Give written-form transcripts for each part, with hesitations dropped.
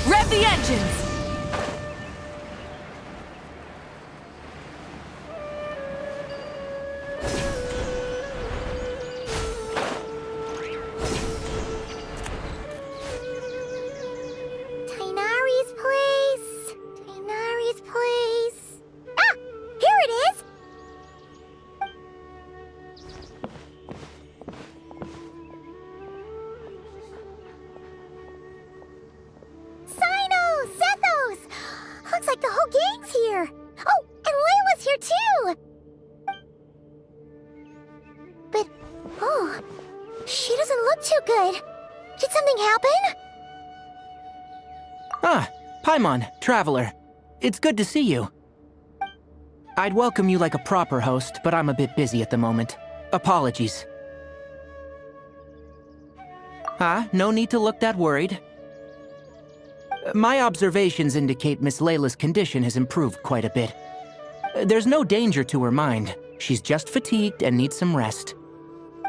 Rev the engines! Tainari's place. Tainari's place. Ah! Here it is! Sino! Zethos! Looks like the whole gang's here. Oh, and Layla's here too! But, oh, she doesn't look too good. Did something happen? Ah, Paimon, Traveler. It's good to see you. I'd welcome you like a proper host, but I'm a bit busy at the moment. Apologies. No need to look that worried. My observations indicate Miss Layla's condition has improved quite a bit. There's no danger to her mind. She's just fatigued and needs some rest.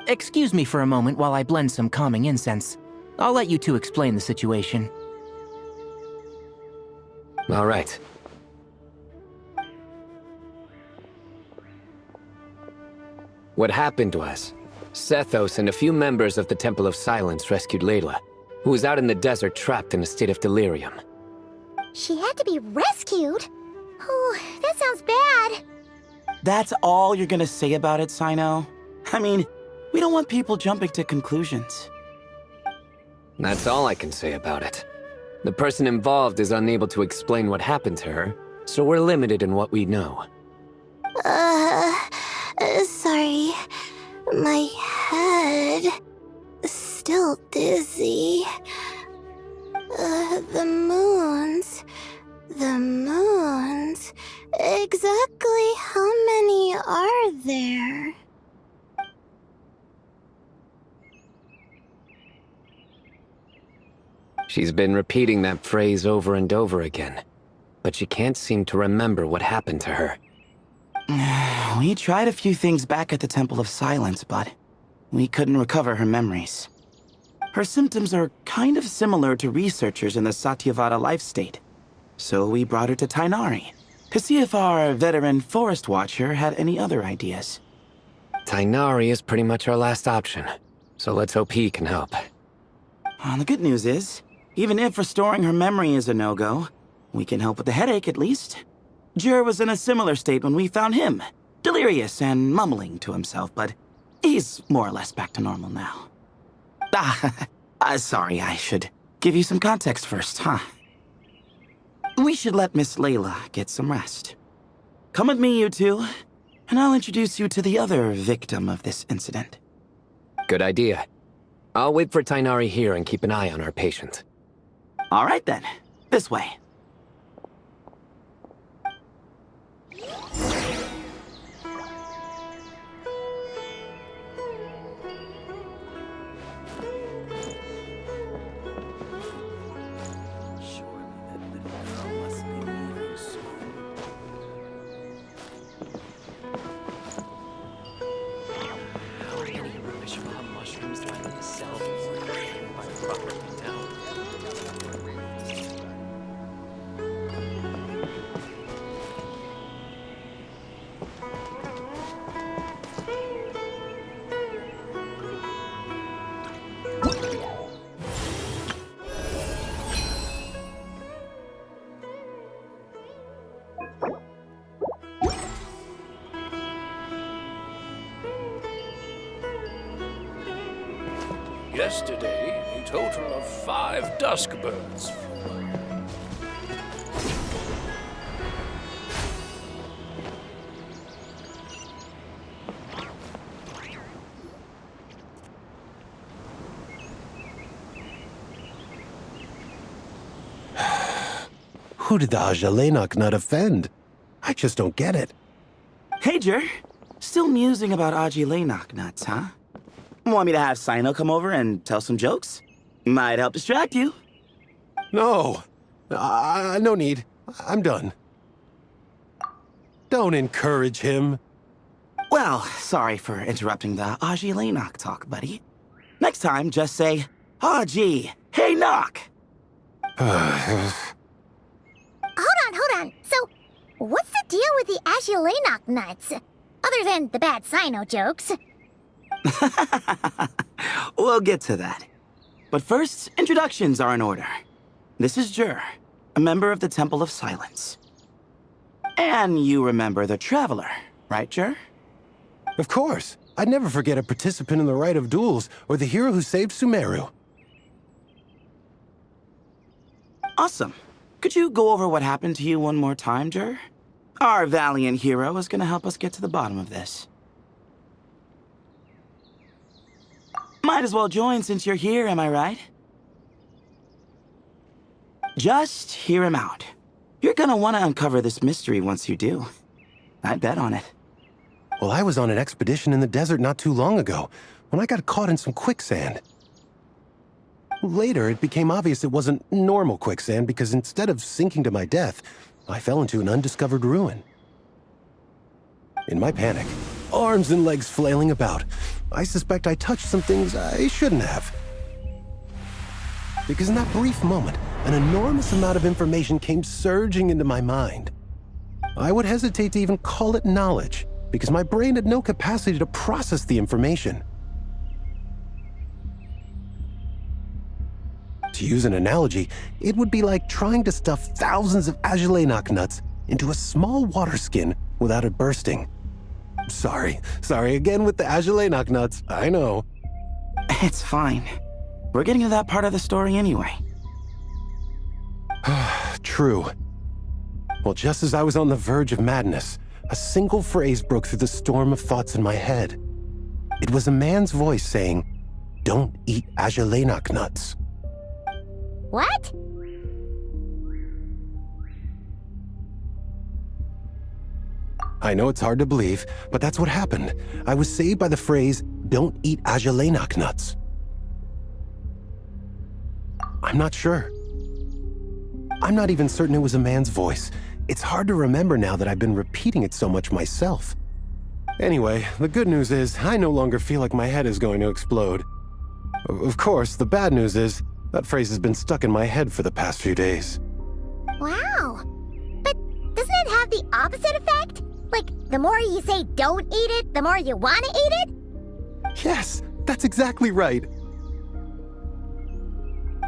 Excuse me for a moment while I blend some calming incense. I'll let you two explain the situation. All right. What happened was, Sethos and a few members of the Temple of Silence rescued Layla, who was out in the desert trapped in a state of delirium. She had to be rescued? Oh, that sounds bad. That's all you're gonna say about it, Sino? I mean, we don't want people jumping to conclusions. That's all I can say about it. The person involved is unable to explain what happened to her, so we're limited in what we know. Sorry. My head... still dizzy. The moons... Exactly how many are there? She's been repeating that phrase over and over again, but she can't seem to remember what happened to her. We tried a few things back at the Temple of Silence, but we couldn't recover her memories. Her symptoms are kind of similar to researchers in the Satyavada life state. So we brought her to Tainari, to see if our veteran forest watcher had any other ideas. Tainari is pretty much our last option, so let's hope he can help. The good news is, even if restoring her memory is a no-go, we can help with the headache at least. Jer was in a similar state when we found him, delirious and mumbling to himself, but he's more or less back to normal now. Sorry, I should give you some context first, huh? We should let Miss Layla get some rest. Come with me, you two, and I'll introduce you to the other victim of this incident. Good idea. I'll wait for Tainari here and keep an eye on our patient. All right then, this way. Yesterday, a total of 5 dusk birds flew by. Who did the Ajalenok not offend? I just don't get it. Hey, Jer. Still musing about Aji nuts, huh? Want me to have Sino come over and tell some jokes? Might help distract you. No, No need. I'm done. Don't encourage him. Well, sorry for interrupting the Aji Lenok talk, buddy. Next time, just say, Aji, hey knock! Hold on. So, what's the deal with the Agilenok nuts? Other than the bad Sino jokes. We'll get to that. But first, introductions are in order. This is Jur, a member of the Temple of Silence. And you remember the Traveler, right, Jur? Of course. I'd never forget a participant in the Rite of Duels or the hero who saved Sumeru. Awesome. Could you go over what happened to you one more time, Jur? Our valiant hero is gonna help us get to the bottom of this. Might as well join since you're here, am I right? Just hear him out. You're gonna want to uncover this mystery once you do. I bet on it. Well, I was on an expedition in the desert not too long ago, when I got caught in some quicksand. Later, it became obvious it wasn't normal quicksand because instead of sinking to my death, I fell into an undiscovered ruin. In my panic, arms and legs flailing about, I suspect I touched some things I shouldn't have. Because in that brief moment, an enormous amount of information came surging into my mind. I would hesitate to even call it knowledge, because my brain had no capacity to process the information. To use an analogy, it would be like trying to stuff thousands of Agilenok nuts into a small water skin without it bursting. Sorry again with the Agilenok nuts, I know. It's fine. We're getting to that part of the story anyway. True. Well, just as I was on the verge of madness, a single phrase broke through the storm of thoughts in my head. It was a man's voice saying, "Don't eat Agilenok nuts." What? I know it's hard to believe, but that's what happened. I was saved by the phrase, "Don't eat Agilenok nuts." I'm not sure. I'm not even certain it was a man's voice. It's hard to remember now that I've been repeating it so much myself. Anyway, the good news is I no longer feel like my head is going to explode. Of course, the bad news is that phrase has been stuck in my head for the past few days. Wow. But doesn't it have the opposite effect? Like, the more you say don't eat it, the more you want to eat it? Yes, that's exactly right.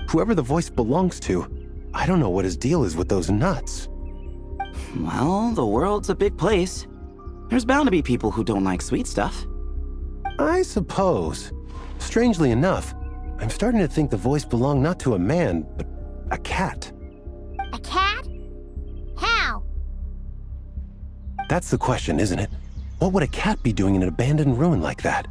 Whoever the voice belongs to, I don't know what his deal is with those nuts. Well, the world's a big place. There's bound to be people who don't like sweet stuff. I suppose. Strangely enough, I'm starting to think the voice belonged not to a man, but a cat. A cat? How? That's the question, isn't it? What would a cat be doing in an abandoned ruin like that?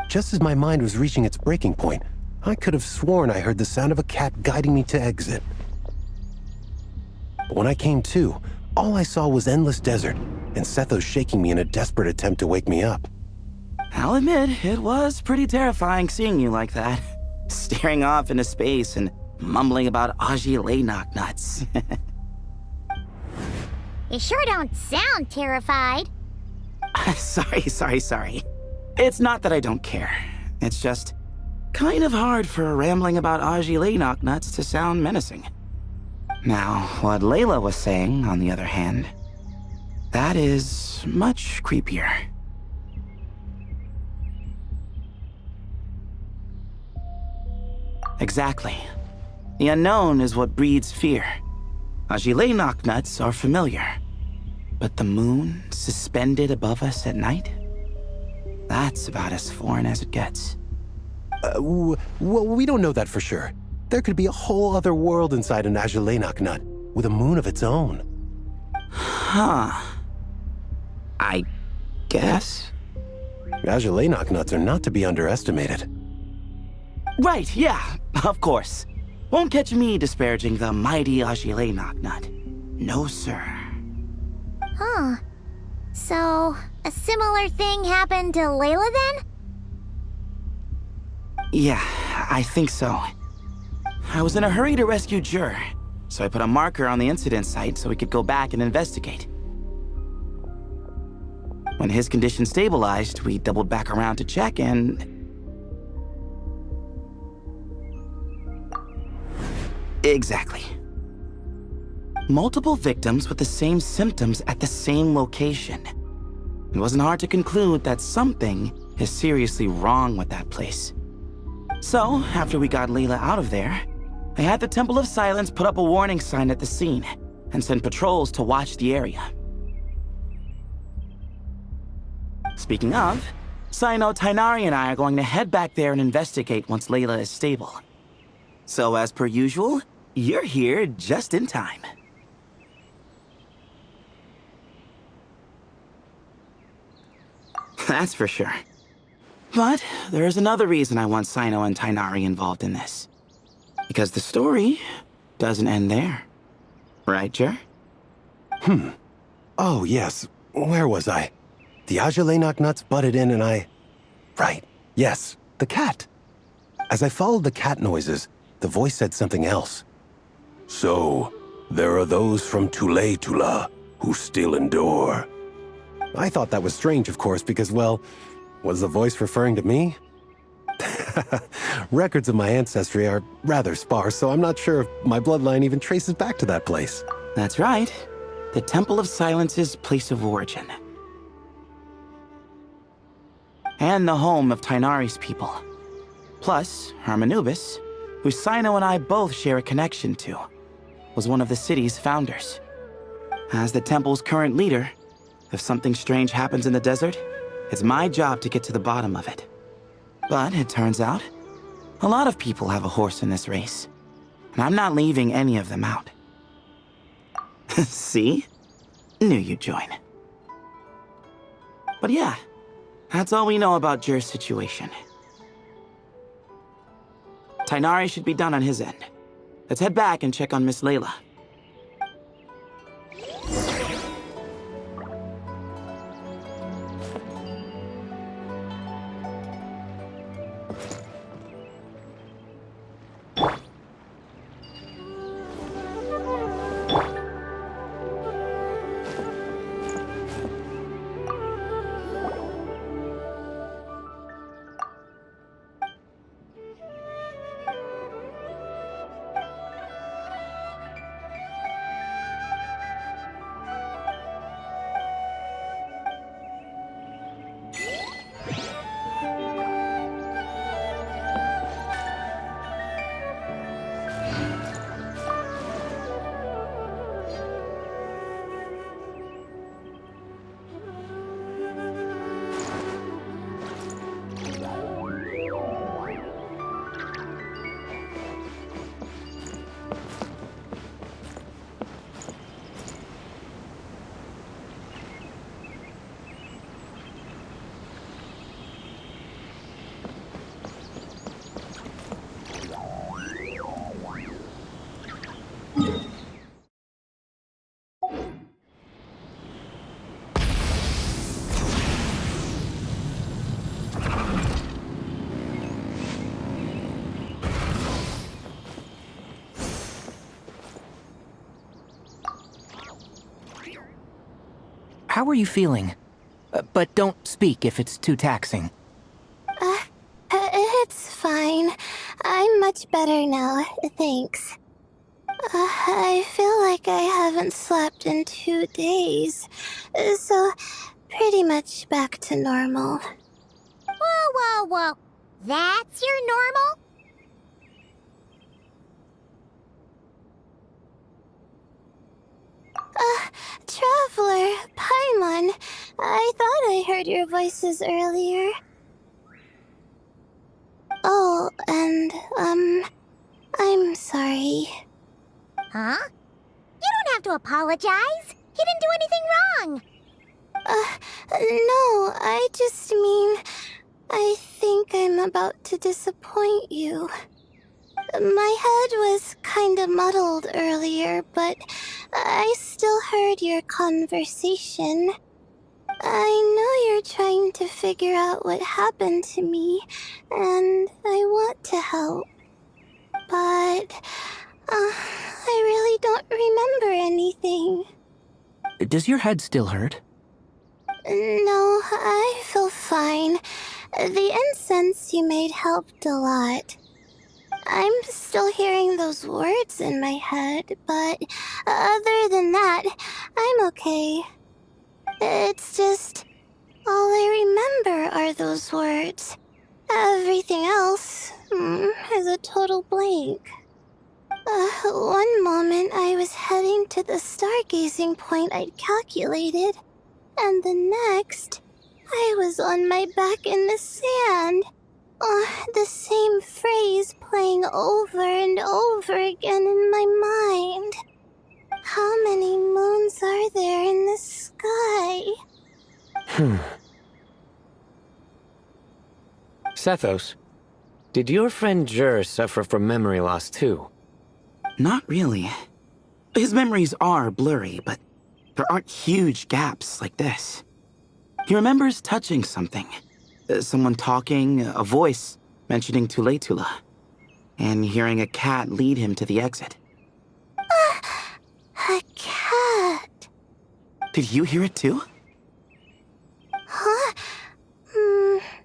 Just as my mind was reaching its breaking point, I could have sworn I heard the sound of a cat guiding me to exit. But when I came to, all I saw was endless desert, and Sethos shaking me in a desperate attempt to wake me up. I'll admit, it was pretty terrifying seeing you like that. Staring off into space and mumbling about Agilenok nuts. You sure don't sound terrified. Sorry. It's not that I don't care. It's just kind of hard for rambling about Agilenok nuts to sound menacing. Now, what Layla was saying, on the other hand, that is much creepier. Exactly. The unknown is what breeds fear. Agilenok nuts are familiar. But the moon suspended above us at night? That's about as foreign as it gets. Well, we don't know that for sure. There could be a whole other world inside an Agilenok nut, with a moon of its own. Huh. I guess? Agilenok nuts are not to be underestimated. Right, yeah, of course. Won't catch me disparaging the mighty Agilenok nut. No, sir. Huh. So, a similar thing happened to Layla then? Yeah, I think so. I was in a hurry to rescue Jur, so I put a marker on the incident site so we could go back and investigate. When his condition stabilized, we doubled back around to check and... Exactly. Multiple victims with the same symptoms at the same location. It wasn't hard to conclude that something is seriously wrong with that place. So, after we got Layla out of there, I had the Temple of Silence put up a warning sign at the scene and send patrols to watch the area. Speaking of, Sino, Tainari, and I are going to head back there and investigate once Layla is stable. So, as per usual, you're here just in time. That's for sure. But there's another reason I want Sino and Tainari involved in this. Because the story doesn't end there. Right, Jer? Oh, yes. Where was I? The Ajalainak nuts butted in and I... Right. Yes, the cat. As I followed the cat noises, the voice said something else. So, there are those from Tula who still endure. I thought that was strange, of course, because, well, was the voice referring to me? Records of my ancestry are rather sparse, so I'm not sure if my bloodline even traces back to that place. That's right. The Temple of Silence's place of origin. And the home of Tainari's people. Plus, Hermanubis, who Sino and I both share a connection to, was one of the city's founders. As the temple's current leader, if something strange happens in the desert, it's my job to get to the bottom of it. But it turns out, a lot of people have a horse in this race, and I'm not leaving any of them out. See? Knew you'd join. But yeah, that's all we know about Jur's situation. Tainari should be done on his end. Let's head back and check on Miss Layla. How are you feeling? But don't speak if it's too taxing. It's fine. I'm much better now, thanks. I feel like I haven't slept in 2 days, so pretty much back to normal. Whoa. That's your normal? Traveler, Paimon, I thought I heard your voices earlier. Oh, and, I'm sorry. Huh? You don't have to apologize. He didn't do anything wrong. No, I just mean, I think I'm about to disappoint you. My head was kinda muddled earlier, but I still heard your conversation. I know you're trying to figure out what happened to me, and I want to help. But Does your head still hurt? No, I feel fine. The incense you made helped a lot. I'm still hearing those words in my head, but other than that, I'm okay. It's just, all I remember are those words. Everything else is a total blank. One moment I was heading to the stargazing point I'd calculated, and the next, I was on my back in the sand. The same phrase playing over and over again in my mind. How many moons are there in the sky? Sethos, did your friend Jur suffer from memory loss too? Not really. His memories are blurry, but there aren't huge gaps like this. He remembers touching something. Someone talking, a voice mentioning Tule, and hearing a cat lead him to the exit. A cat. Did you hear it too? Huh?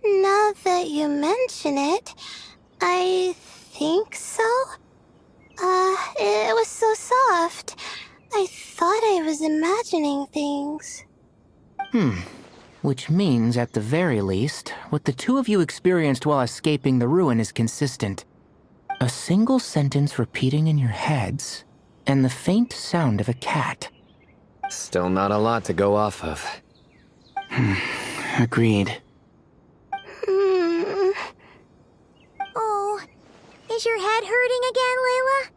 Now that you mention it, I think so. It was so soft. I thought I was imagining things. Which means, at the very least, what the two of you experienced while escaping the ruin is consistent. A single sentence repeating in your heads, and the faint sound of a cat. Still not a lot to go off of. Agreed. Oh, is your head hurting again, Layla?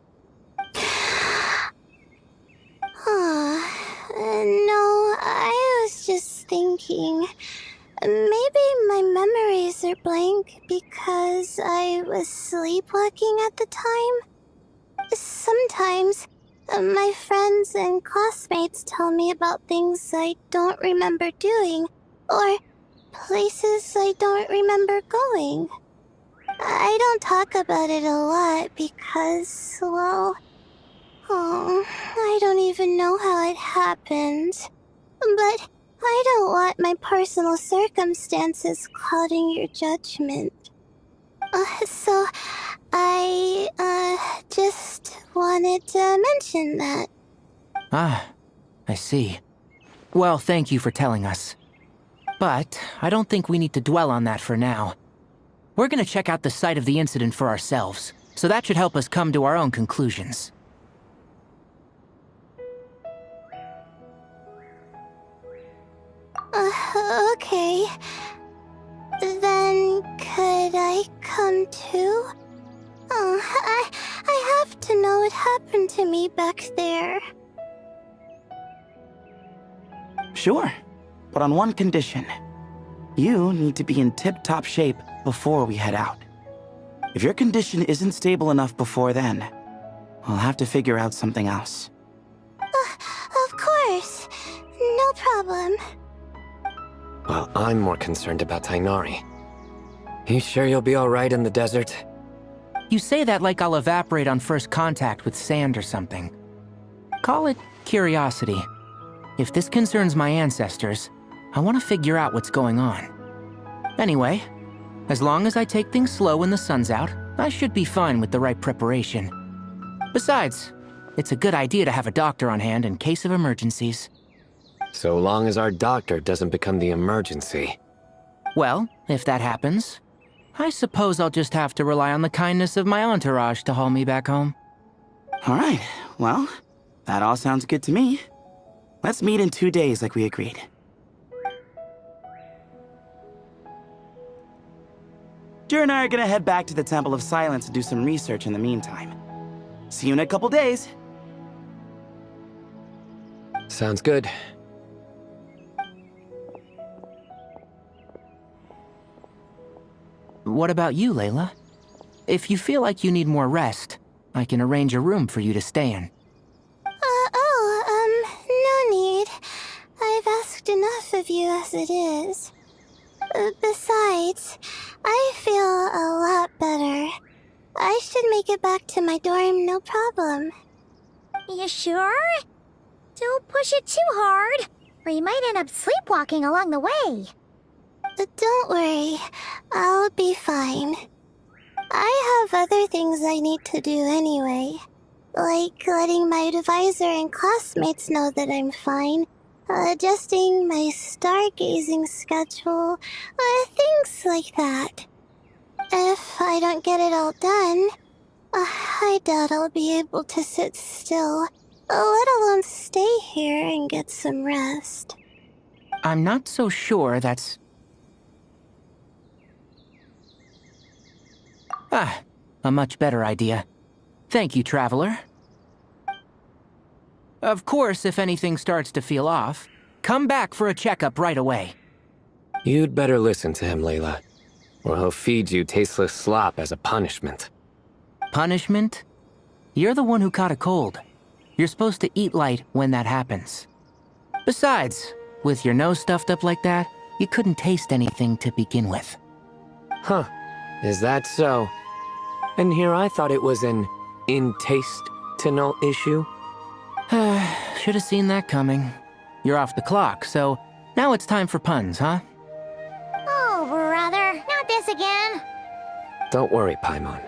No, I was just thinking. Maybe my memories are blank because I was sleepwalking at the time. Sometimes, my friends and classmates tell me about things I don't remember doing, or places I don't remember going. I don't talk about it a lot because, well, I don't even know how it happened. But I don't want my personal circumstances clouding your judgment. So I, just wanted to mention that. Ah, I see. Well, thank you for telling us. But I don't think we need to dwell on that for now. We're gonna check out the site of the incident for ourselves, so that should help us come to our own conclusions. Okay. Then could I come too? I have to know what happened to me back there. Sure, but on one condition. You need to be in tip-top shape before we head out. If your condition isn't stable enough before then, we'll have to figure out something else. Of course. No problem. Well, I'm more concerned about Tainari. You sure you'll be alright in the desert? You say that like I'll evaporate on first contact with sand or something. Call it curiosity. If this concerns my ancestors, I want to figure out what's going on. Anyway, as long as I take things slow when the sun's out, I should be fine with the right preparation. Besides, it's a good idea to have a doctor on hand in case of emergencies. So long as our doctor doesn't become the emergency. Well, if that happens, I suppose I'll just have to rely on the kindness of my entourage to haul me back home. All right, well, that all sounds good to me. Let's meet in 2 days like we agreed. Jer and I are gonna head back to the Temple of Silence and do some research in the meantime. See you in a couple days. Sounds good. What about you, Layla? If you feel like you need more rest, I can arrange a room for you to stay in. No need. I've asked enough of you as it is. Besides, I feel a lot better. I should make it back to my dorm, no problem. You sure? Don't push it too hard, or you might end up sleepwalking along the way. Don't worry, I'll be fine. I have other things I need to do anyway. Like letting my advisor and classmates know that I'm fine, adjusting my stargazing schedule, things like that. If I don't get it all done, I doubt I'll be able to sit still, let alone stay here and get some rest. I'm not so sure that's... a much better idea. Thank you, Traveler. Of course, if anything starts to feel off, come back for a checkup right away. You'd better listen to him, Layla, or he'll feed you tasteless slop as a punishment. Punishment? You're the one who caught a cold. You're supposed to eat light when that happens. Besides, with your nose stuffed up like that, you couldn't taste anything to begin with. Huh, is that so? And here I thought it was an in-taste-to-no issue. Should have seen that coming. You're off the clock, so now it's time for puns, huh? Oh, brother, not this again. Don't worry, Paimon.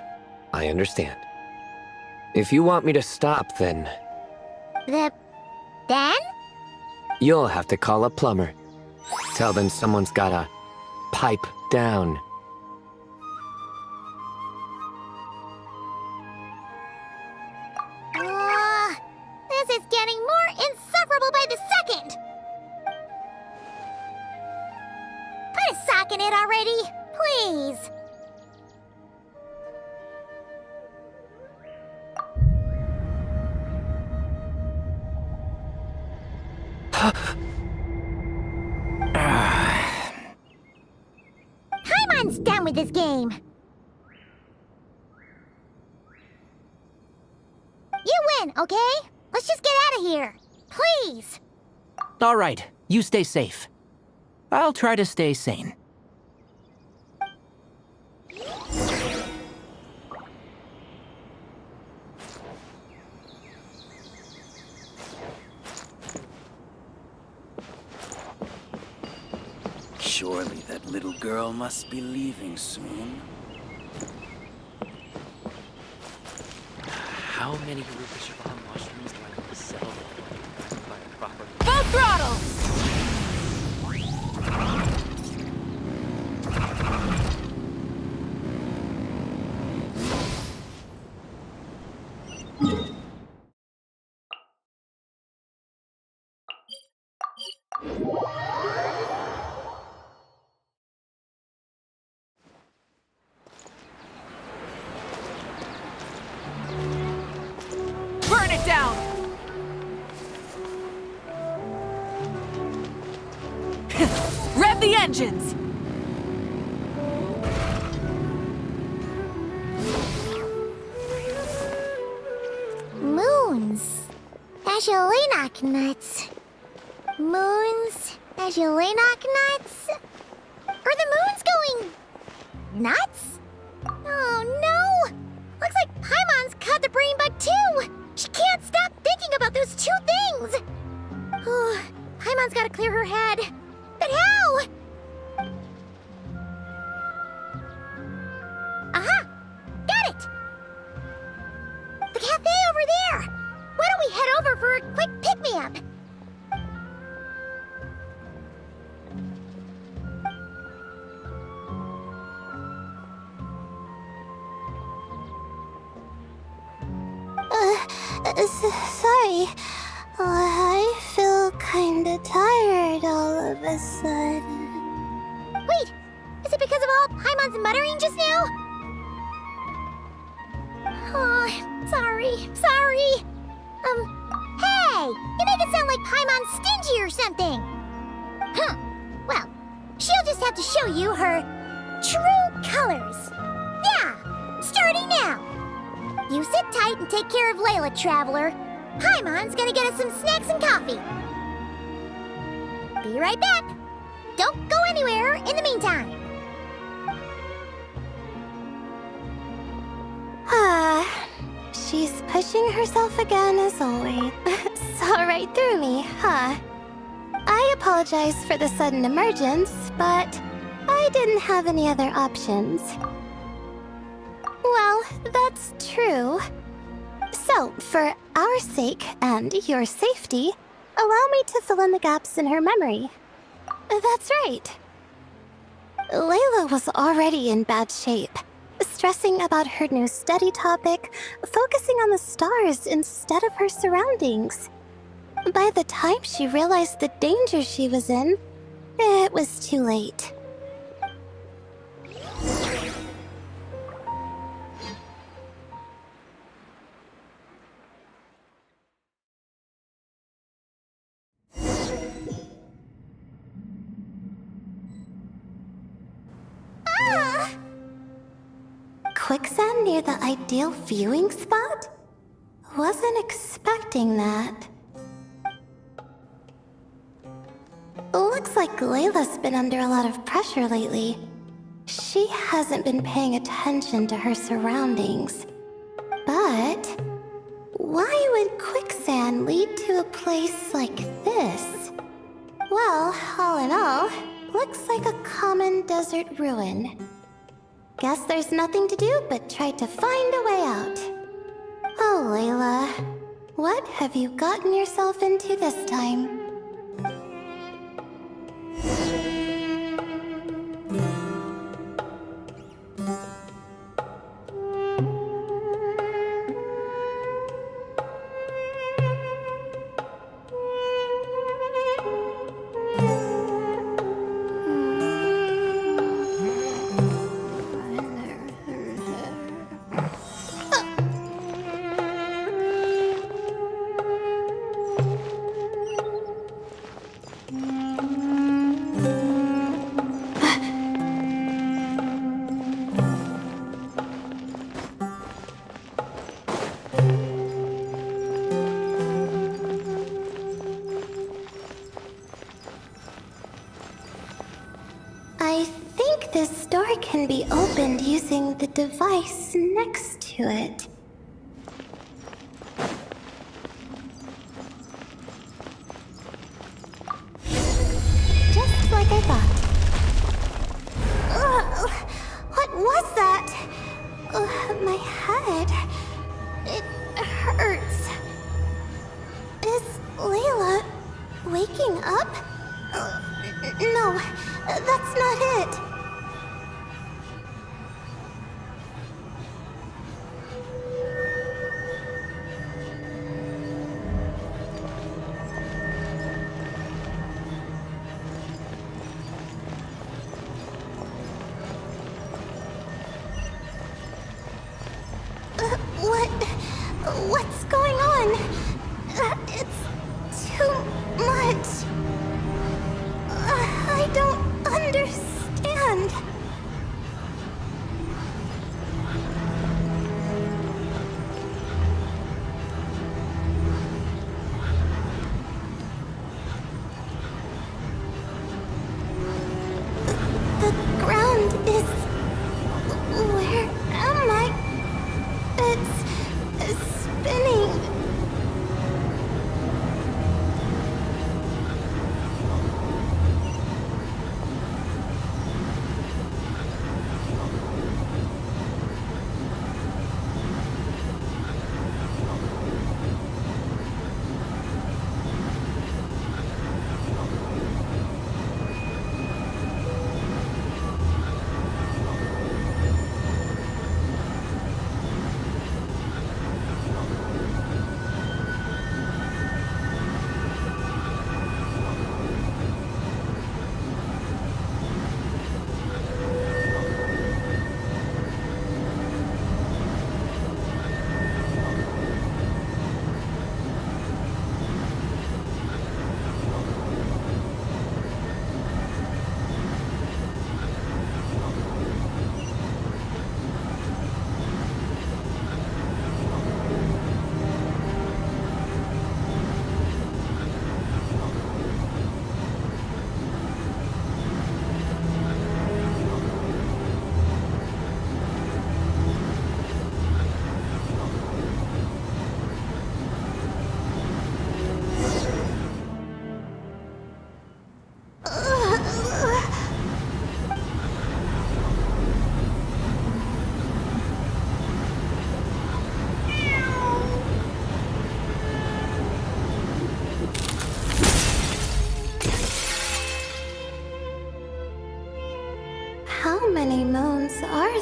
I understand. If you want me to stop, then Then? you'll have to call a plumber. Tell them someone's gotta pipe down. This is getting more insufferable by the second! Put a sock in it already, please! Paimon's done with this game. You win, okay? Let's just get out of here. Please! All right, you stay safe. I'll try to stay sane. Surely that little girl must be leaving soon. How many Rupa Shabam mushrooms do I need to sell before I can buy a proper... Full throttle! Burn it down! Rev the engines! Moons. Ashalenak nuts. Moons. Ashalenak nuts. Are the moons going nuts? Oh no! Looks like Paimon's caught the brain bug too! She can't stop thinking about those two things! Oh, Paimon's gotta clear her head. But how? Aha! Got it! The cafe over there! Why don't we head over for a quick pick-me-up? Sorry. I feel kinda tired all of a sudden. Wait! Is it because of all Paimon's muttering just now? Oh, sorry. Hey! You make it sound like Paimon's stingy or something! Huh. Well, she'll just have to show you her true colors. Yeah! Starting now! You sit tight and take care of Layla, Traveler. Paimon's gonna get us some snacks and coffee. Be right back. Don't go anywhere in the meantime. She's pushing herself again as always. Saw right through me, huh? I apologize for the sudden emergence, but I didn't have any other options. Well, that's true. So, for our sake and your safety, allow me to fill in the gaps in her memory. That's right. Layla was already in bad shape, stressing about her new study topic, focusing on the stars instead of her surroundings. By the time she realized the danger she was in, it was too late. Quicksand near the ideal viewing spot? Wasn't expecting that. Looks like Layla's been under a lot of pressure lately. She hasn't been paying attention to her surroundings. But why would quicksand lead to a place like this? Well, all in all, looks like a common desert ruin. Guess there's nothing to do but try to find a way out. Oh, Layla, what have you gotten yourself into this time? I think this door can be opened using the device next to it. Just like I thought. Ugh, what was that? My head. It hurts. Is Layla waking up? No, that's not it. What's going on? It's too much. I don't understand.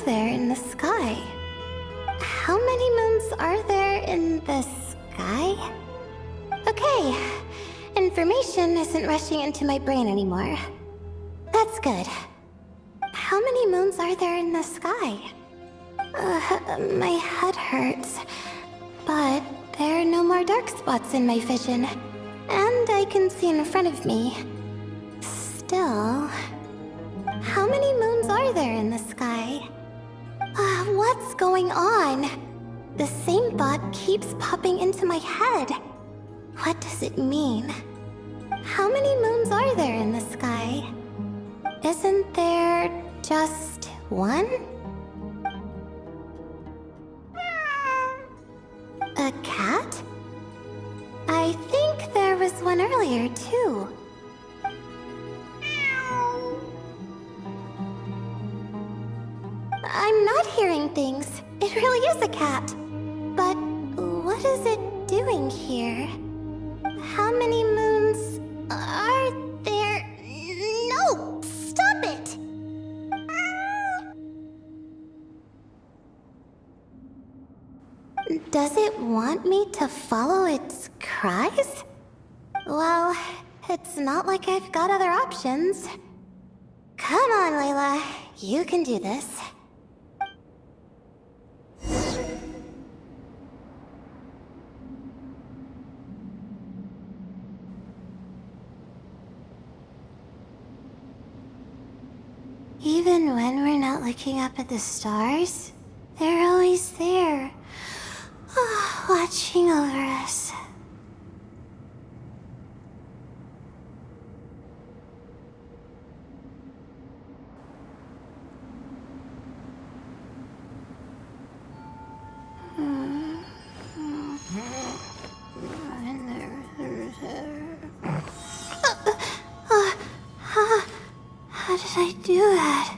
there in the sky? How many moons are there in the sky? Okay, information isn't rushing into my brain anymore. That's good. How many moons are there in the sky? My head hurts. But there are no more dark spots in my vision. And I can see in front of me. Still... How many moons are there in the sky? What's going on? The same thought keeps popping into my head. What does it mean? How many moons are there in the sky? Isn't there just one? A cat? I think there was one earlier, too. I'm not hearing things. It really is a cat. But what is it doing here? How many moons are there? No! Stop it! Does it want me to follow its cries? Well, it's not like I've got other options. Come on, Layla. You can do this. Even when we're not looking up at the stars, they're always there, watching over us. How did I do that?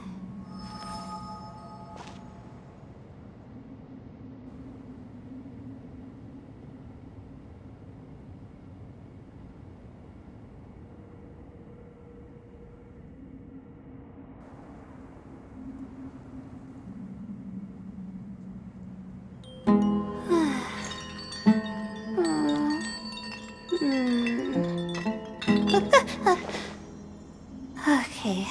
Okay.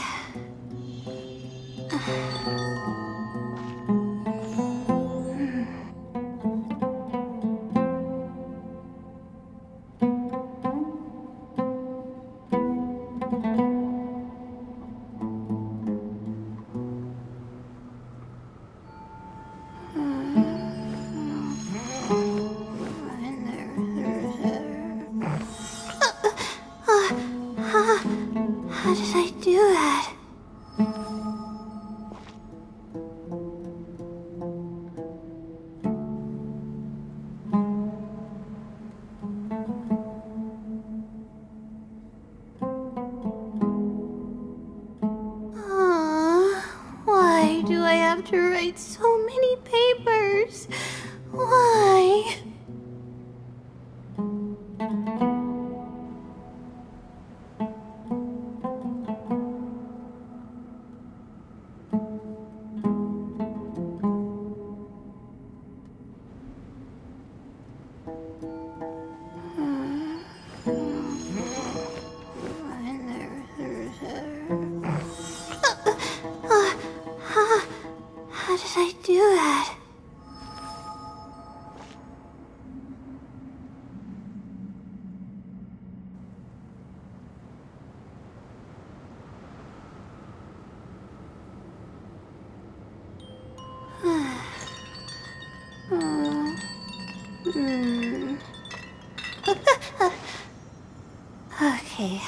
How did I do that? Why do I have to write so many papers? Why? How did I do that? Okay.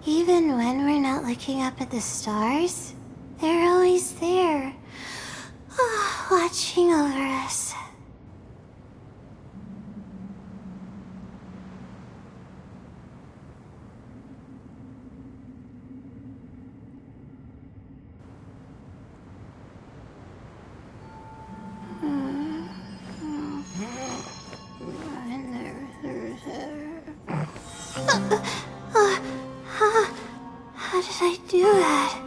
Even when we're not looking up at the stars, they're always there, watching over us. How did I do that?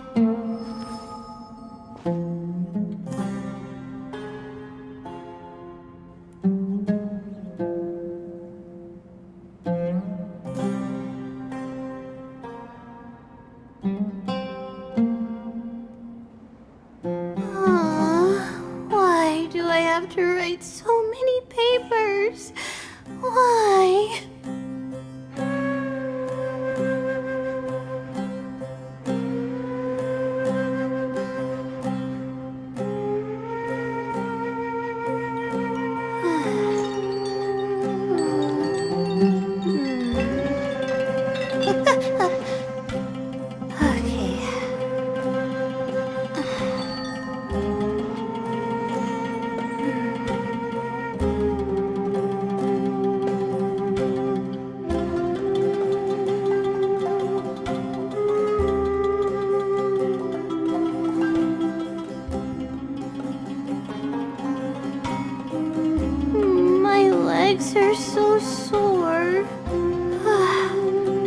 Why do I have to write so many papers? Why? Okay. My legs are so sore.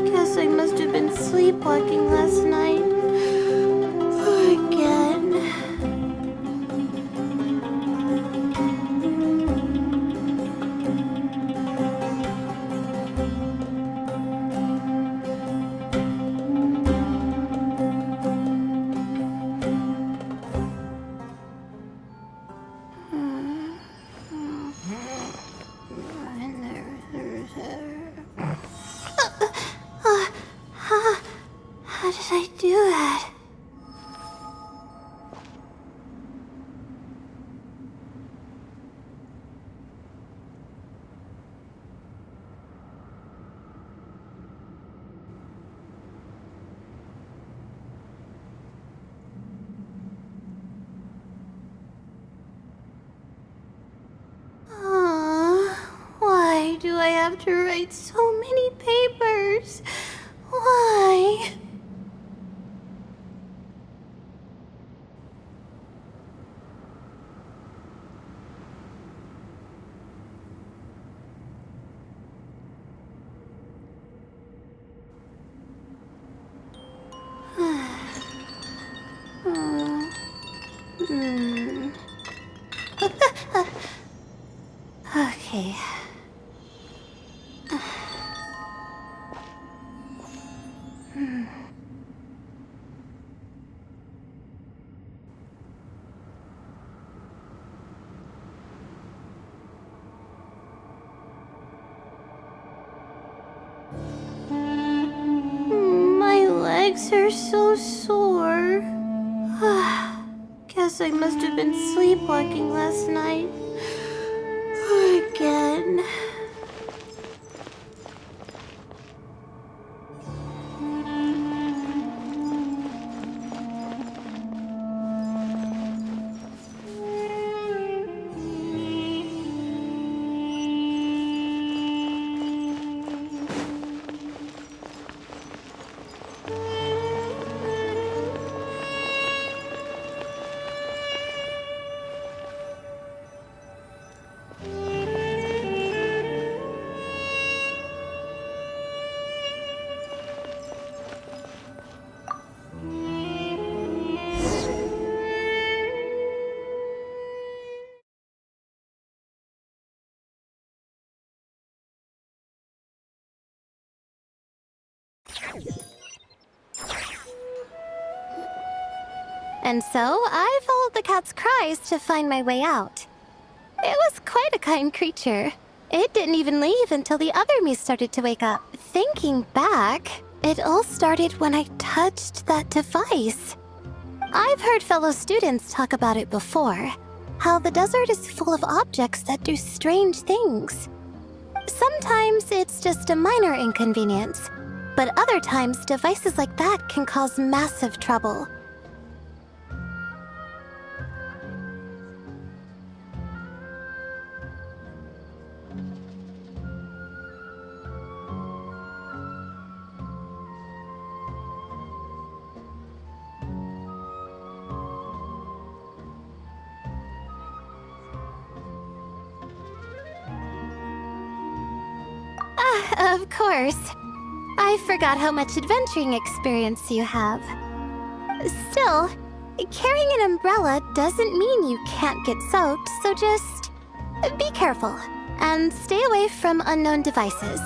Guess I must have been sleepwalking last night. Again. How did I do that? Why do I have to write so many papers? Why? Okay. My legs are so sore. Guess I must have been sleepwalking last night. Again. And so I followed the cat's cries to find my way out. It was quite a kind creature. It didn't even leave until the other me started to wake up. Thinking back, it all started when I touched that device. I've heard fellow students talk about it before, how the desert is full of objects that do strange things. Sometimes it's just a minor inconvenience, but other times devices like that can cause massive trouble. Of course. I forgot how much adventuring experience you have. Still, carrying an umbrella doesn't mean you can't get soaked, so just be careful and stay away from unknown devices.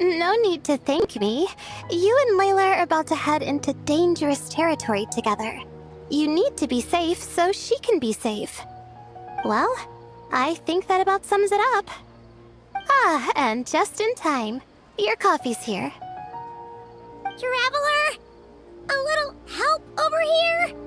No need to thank me. You and Layla are about to head into dangerous territory together. You need to be safe so she can be safe. Well, I think that about sums it up. Ah, and just in time. Your coffee's here. Traveler? A little help over here?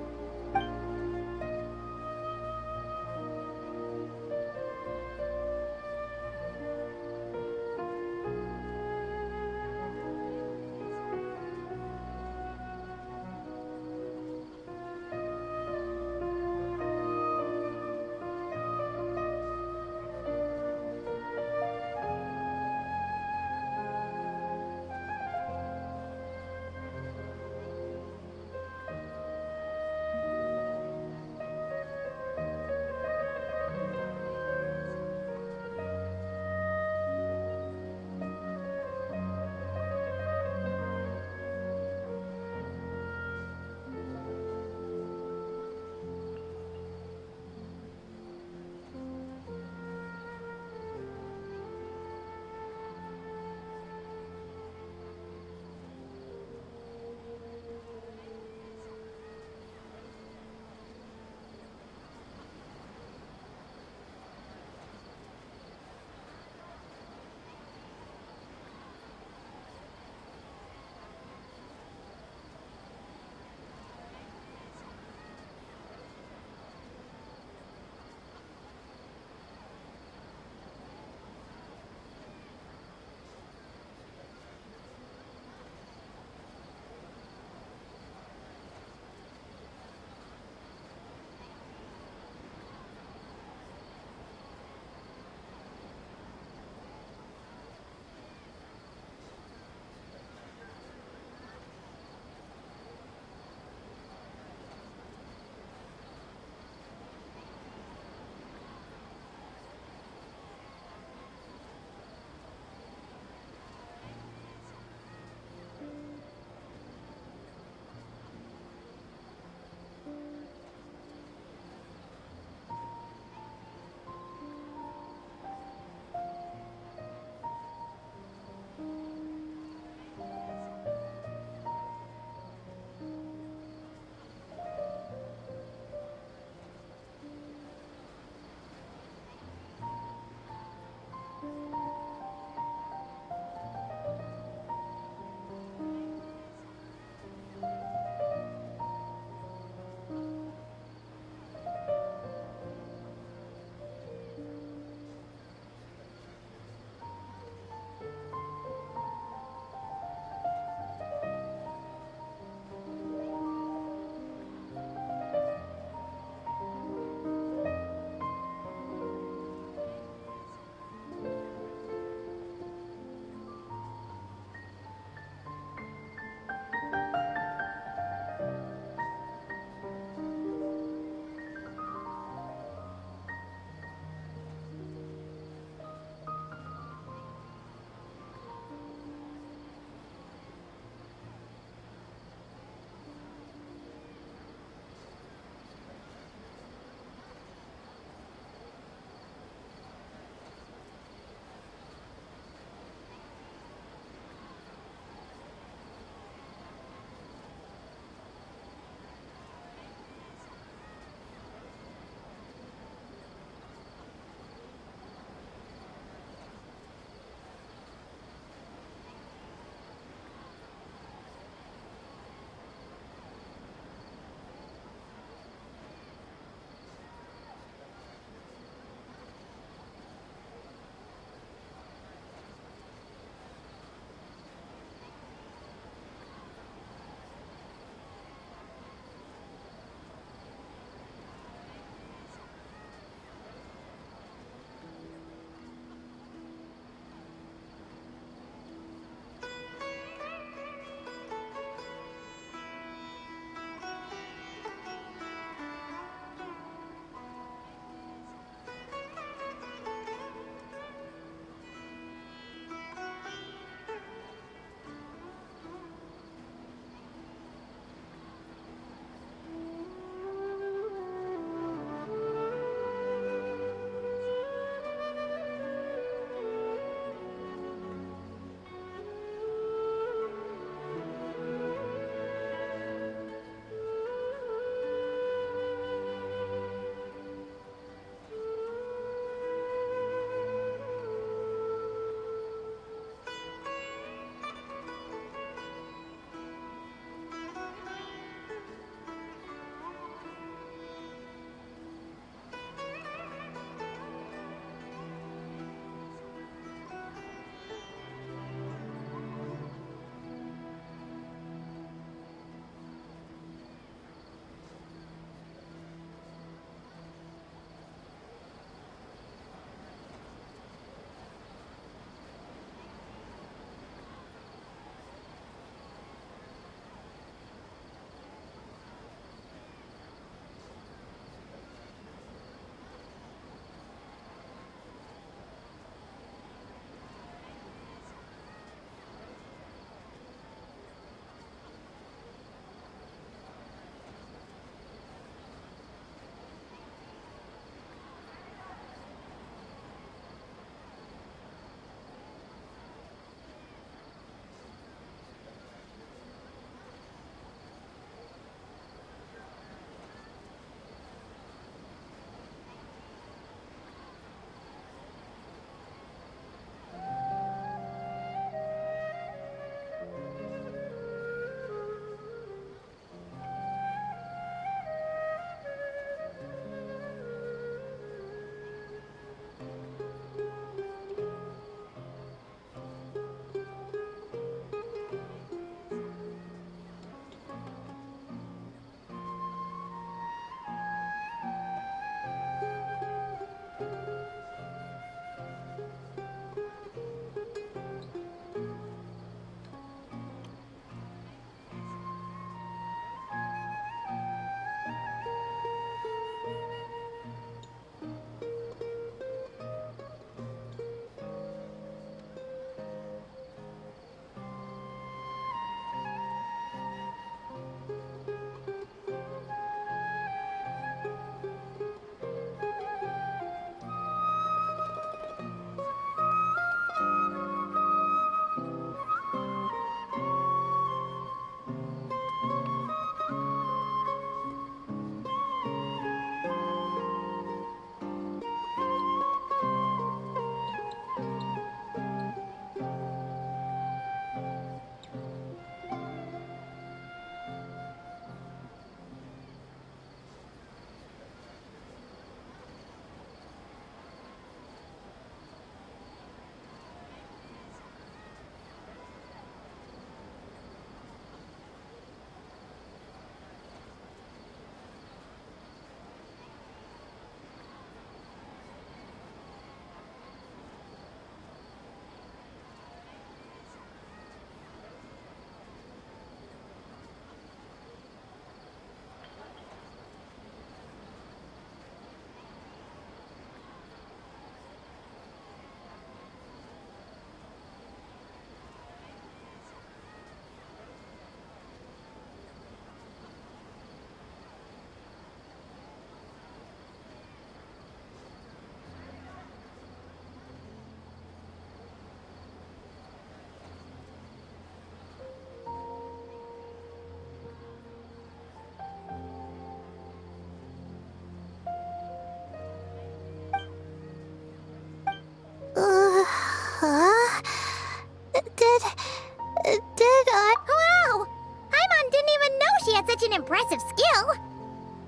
an impressive skill.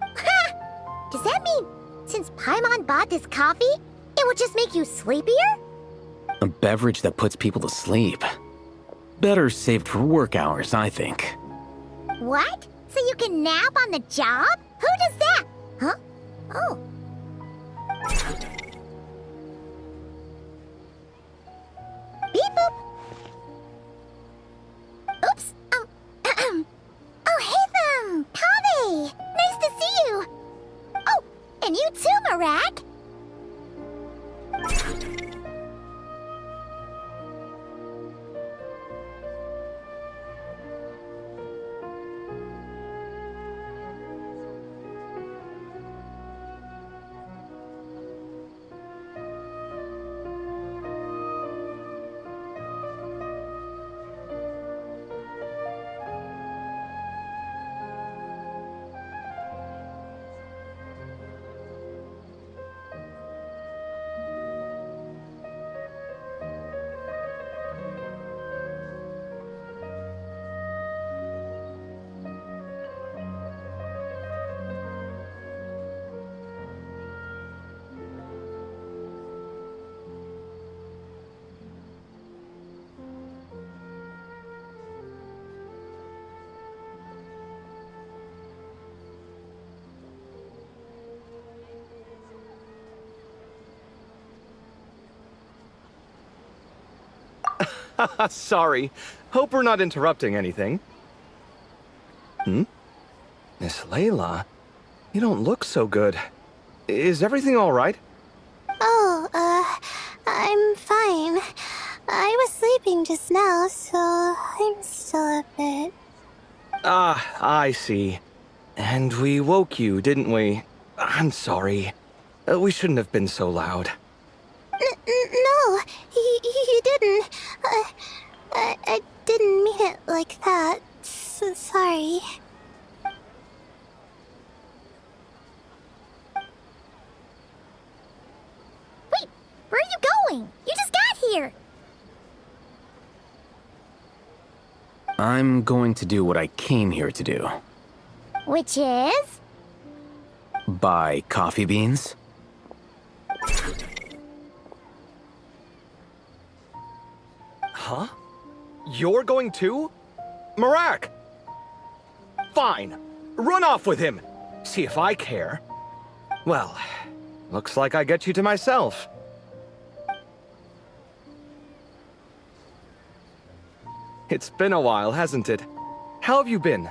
Ha! Does that mean since Paimon bought this coffee, it would just make you sleepier? A beverage that puts people to sleep. Better saved for work hours, I think. What? So you can nap on the job? Who does that? Huh? Oh. Beep boop. Oops. Oh, hey them! Kave! Nice to see you! Oh, and you too, Marak! Sorry. Hope we're not interrupting anything. Miss Layla, you don't look so good. Is everything all right? Oh, I'm fine. I was sleeping just now, so I'm still a bit... Ah, I see. And we woke you, didn't we? I'm sorry. We shouldn't have been so loud. No, you didn't. I didn't mean it like that. So sorry. Wait, where are you going? You just got here! I'm going to do what I came here to do. Which is? Buy coffee beans. Huh? You're going too? Marak! Fine. Run off with him. See if I care. Well, looks like I get you to myself. It's been a while, hasn't it? How have you been?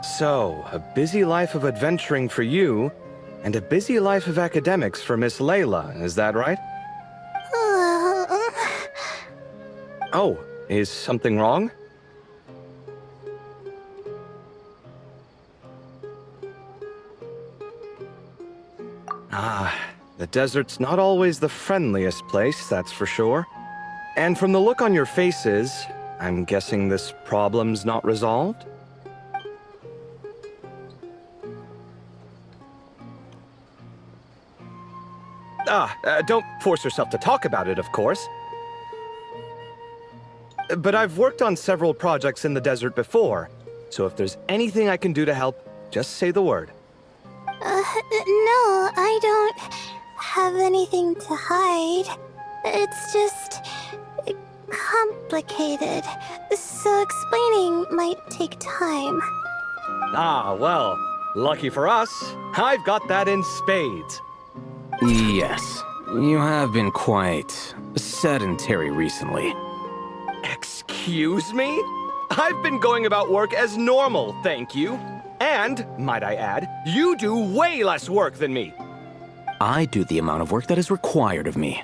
So, a busy life of adventuring for you, and a busy life of academics for Miss Layla, is that right? Oh, is something wrong? Ah, the desert's not always the friendliest place, that's for sure. And from the look on your faces, I'm guessing this problem's not resolved? Don't force yourself to talk about it, of course. But I've worked on several projects in the desert before, so if there's anything I can do to help, just say the word. No, I don't have anything to hide. It's just complicated, so explaining might take time. Ah, well, lucky for us, I've got that in spades. Yes, you have been quite sedentary recently. Excuse me? I've been going about work as normal, thank you. And, might I add, you do way less work than me. I do the amount of work that is required of me.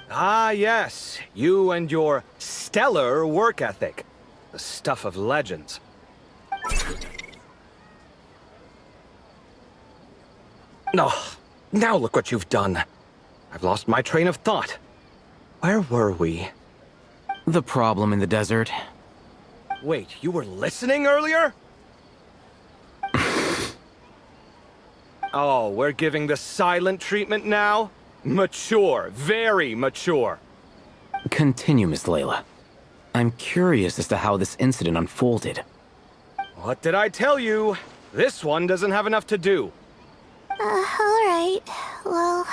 Ah, yes, you and your stellar work ethic. The stuff of legends. Oh, now look what you've done. I've lost my train of thought. Where were we? The problem in the desert. Wait, you were listening earlier? Oh, we're giving the silent treatment now? Mature, very mature. Continue, Miss Layla. I'm curious as to how this incident unfolded. What did I tell you? This one doesn't have enough to do. Alright. Well...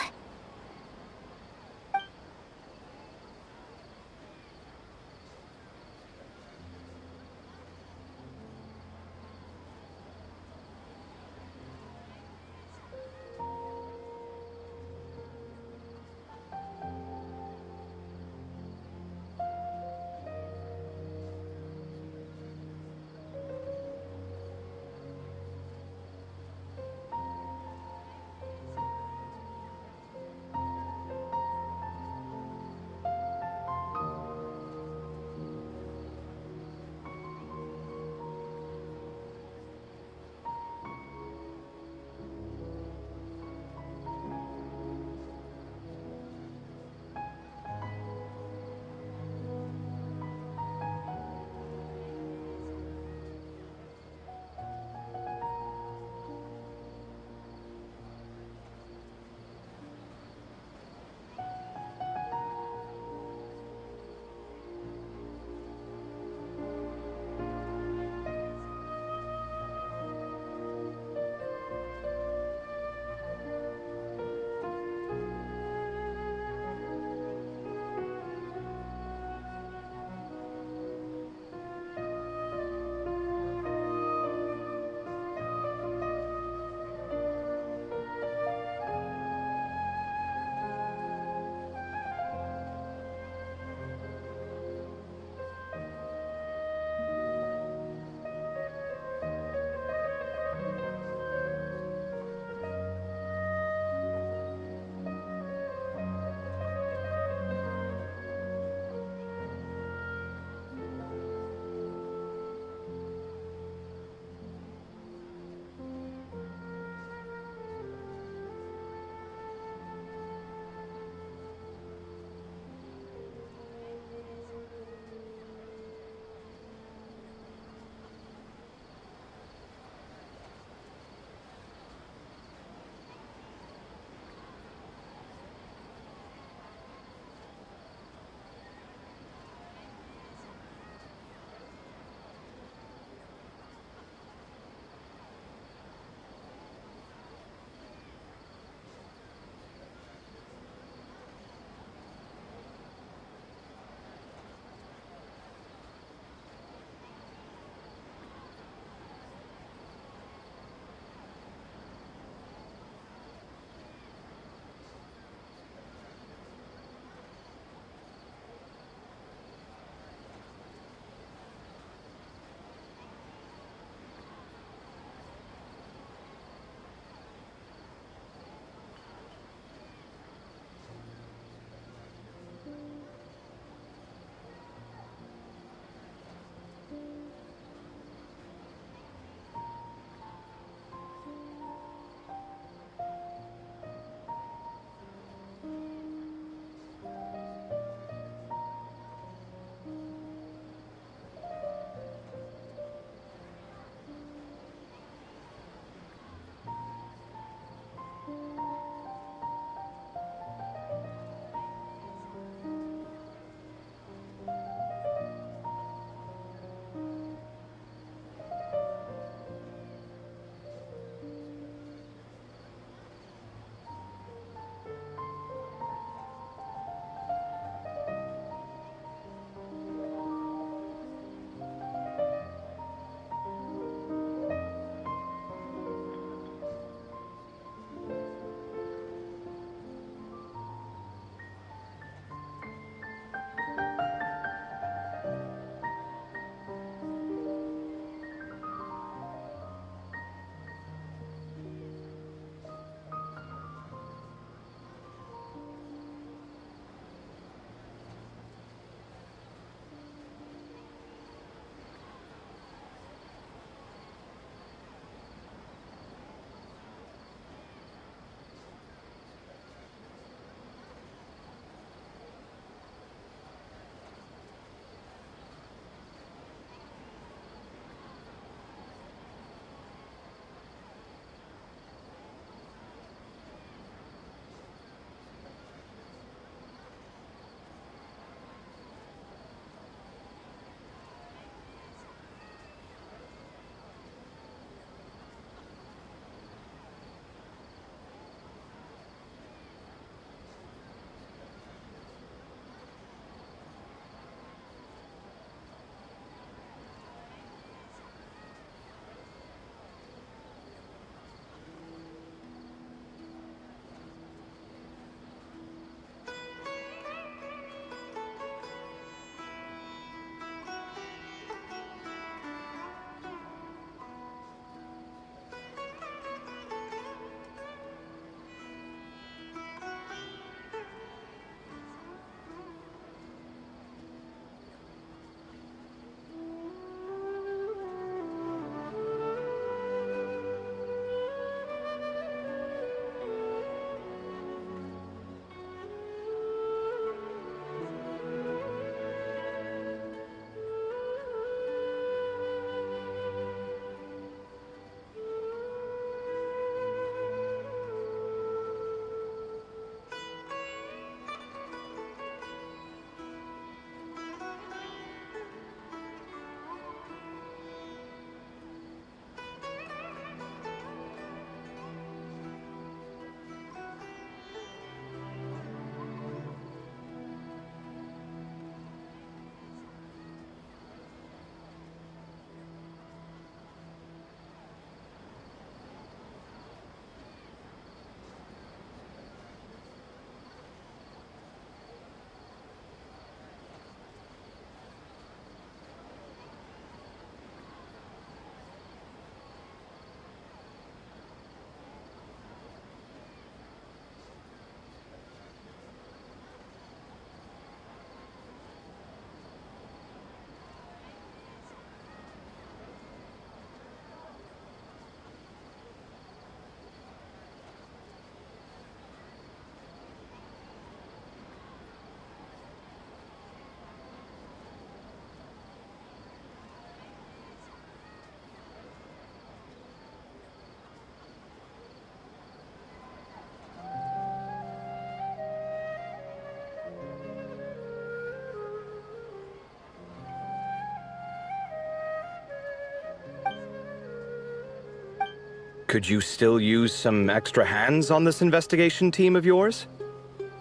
Could you still use some extra hands on this investigation team of yours?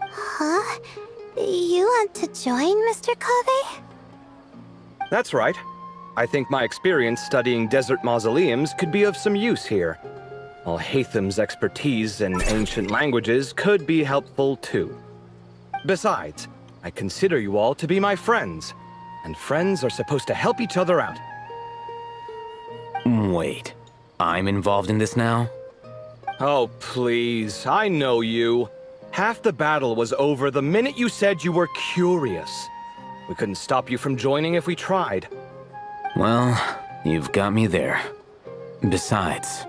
Huh? You want to join, Mr. Kave? That's right. I think my experience studying desert mausoleums could be of some use here. While Hatham's expertise in ancient languages could be helpful too. Besides, I consider you all to be my friends, and friends are supposed to help each other out. Wait, I'm involved in this now? Oh, please, I know you. Half the battle was over the minute you said you were curious. We couldn't stop you from joining if we tried. Well, you've got me there. Besides...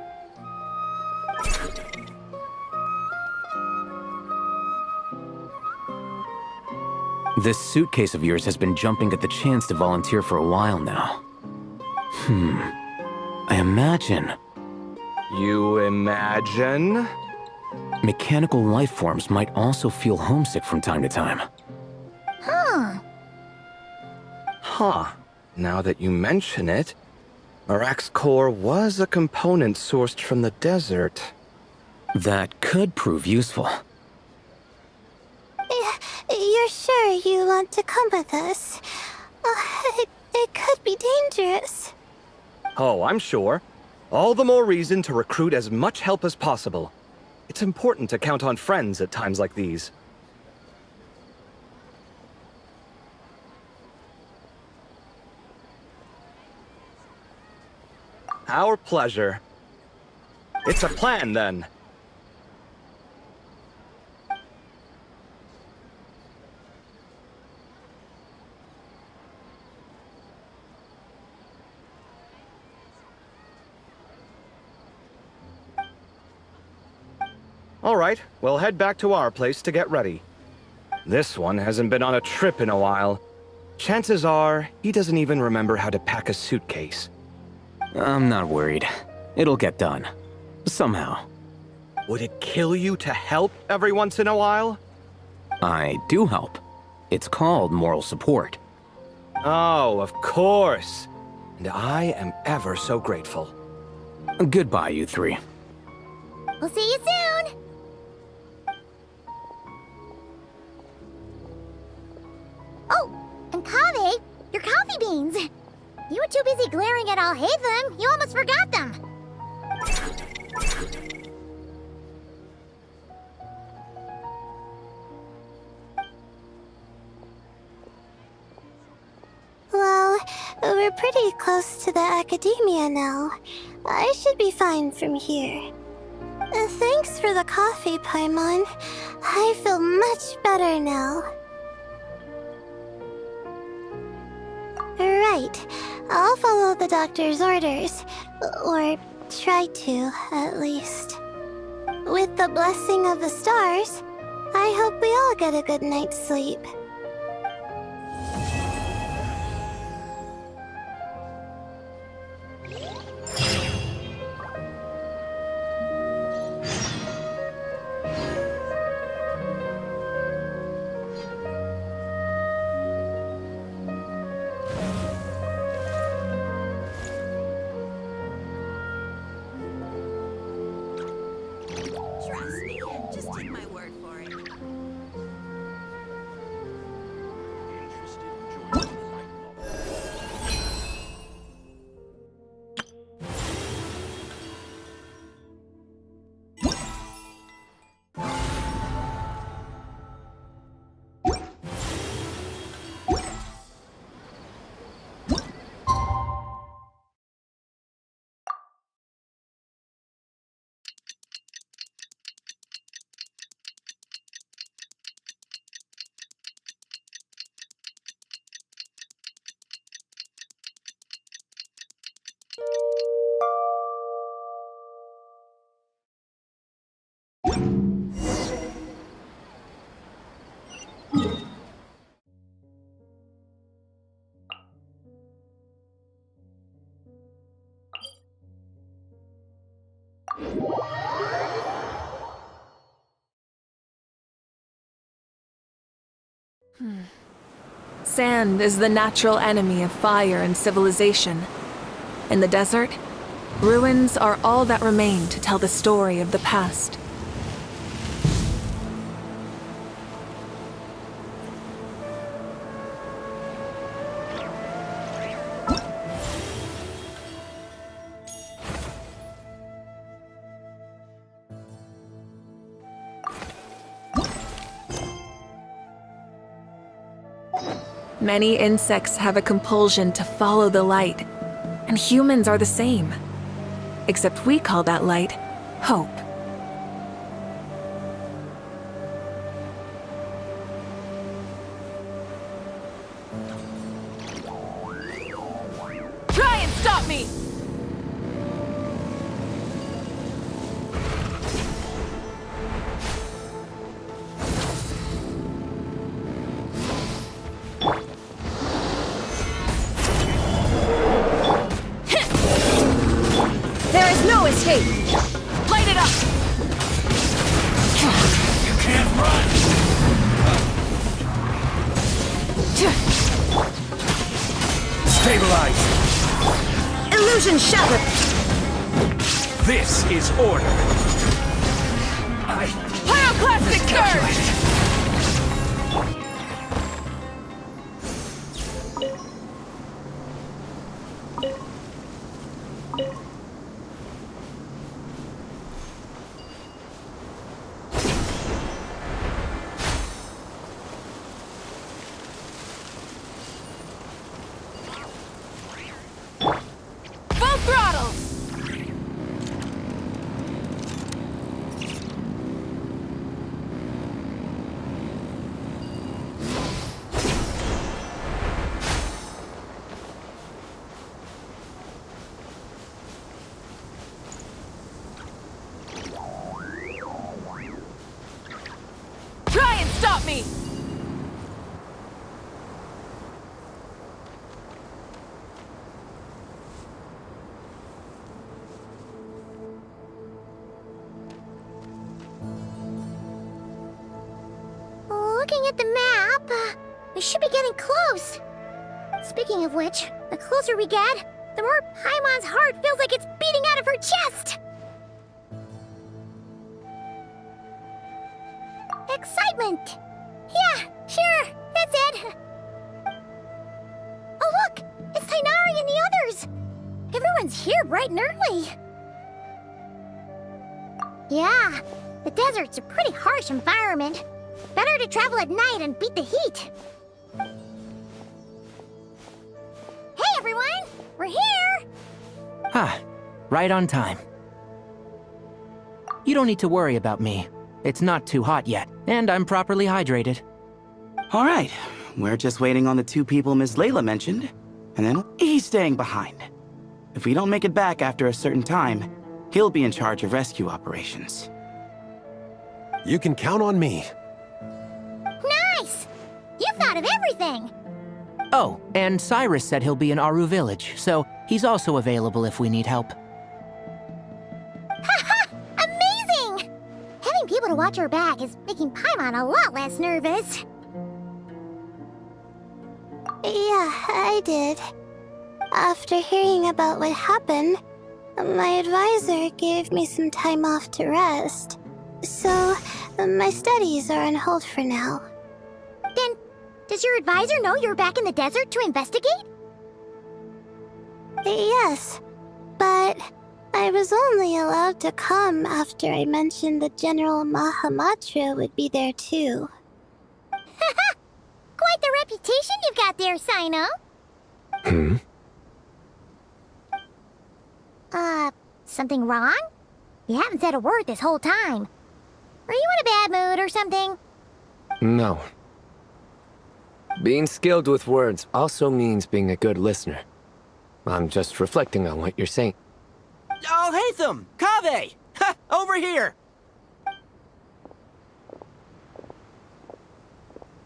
this suitcase of yours has been jumping at the chance to volunteer for a while now. I imagine... You imagine? mechanical life forms might also feel homesick from time to time. Huh. Now that you mention it, Marak's core was a component sourced from the desert. That could prove useful. You're sure you want to come with us? It could be dangerous. Oh, I'm sure. All the more reason to recruit as much help as possible. It's important to count on friends at times like these. Our pleasure. It's a plan, then. All right, we'll head back to our place to get ready. This one hasn't been on a trip in a while. Chances are, he doesn't even remember how to pack a suitcase. I'm not worried. It'll get done. Somehow. Would it kill you to help every once in a while? I do help. It's called moral support. Oh, of course. And I am ever so grateful. Goodbye, you three. We'll see you soon! Oh, and Kave, your coffee beans! You were too busy glaring at all Hatham, you almost forgot them! Well, we're pretty close to the academia now. I should be fine from here. Thanks for the coffee, Paimon. I feel much better now. Right. I'll follow the doctor's orders. Or try to, at least. With the blessing of the stars, I hope we all get a good night's sleep. Trust me, just take my word for it. Sand is the natural enemy of fire and civilization. In the desert, Ruins are all that remain to tell the story of the past. Many insects have a compulsion to follow the light, and humans are the same. Except we call that light hope. Try and stop me! There is no escape! Light it up! You can't run! Stabilize! Illusion shattered! This is order! Pyroclastic surge! Full throttle! Try and stop me! Looking at the map, we should be getting close. Speaking of which, the closer we get, the more Paimon's heart feels like it's beating out of her chest. Excitement! Yeah, sure, that's it. Oh look, it's Tainari and the others. Everyone's here bright and early. Yeah, the desert's a pretty harsh environment. Better to travel at night and beat the heat. Hey everyone, we're here! Right on time. You don't need to worry about me. It's not too hot yet, and I'm properly hydrated. All right, we're just waiting on the two people Ms. Layla mentioned, and then he's staying behind. If we don't make it back after a certain time, he'll be in charge of rescue operations. You can count on me. Nice! You thought of everything! Oh, and Cyrus said he'll be in Aru Village, so he's also available if we need help. Haha! Amazing! Having people to watch her back is making Paimon a lot less nervous. Yeah, I did. After hearing about what happened, my advisor gave me some time off to rest. So, my studies are on hold for now. Then, does your advisor know you're back in the desert to investigate? Yes, but I was only allowed to come after I mentioned that General Mahamatra would be there too. Haha! Quite the reputation you've got there, Sino. Something wrong? You haven't said a word this whole time. Are you in a bad mood or something? No. Being skilled with words also means being a good listener. I'm just reflecting on what you're saying. Oh, Hatham! Kaveh! Ha! Over here!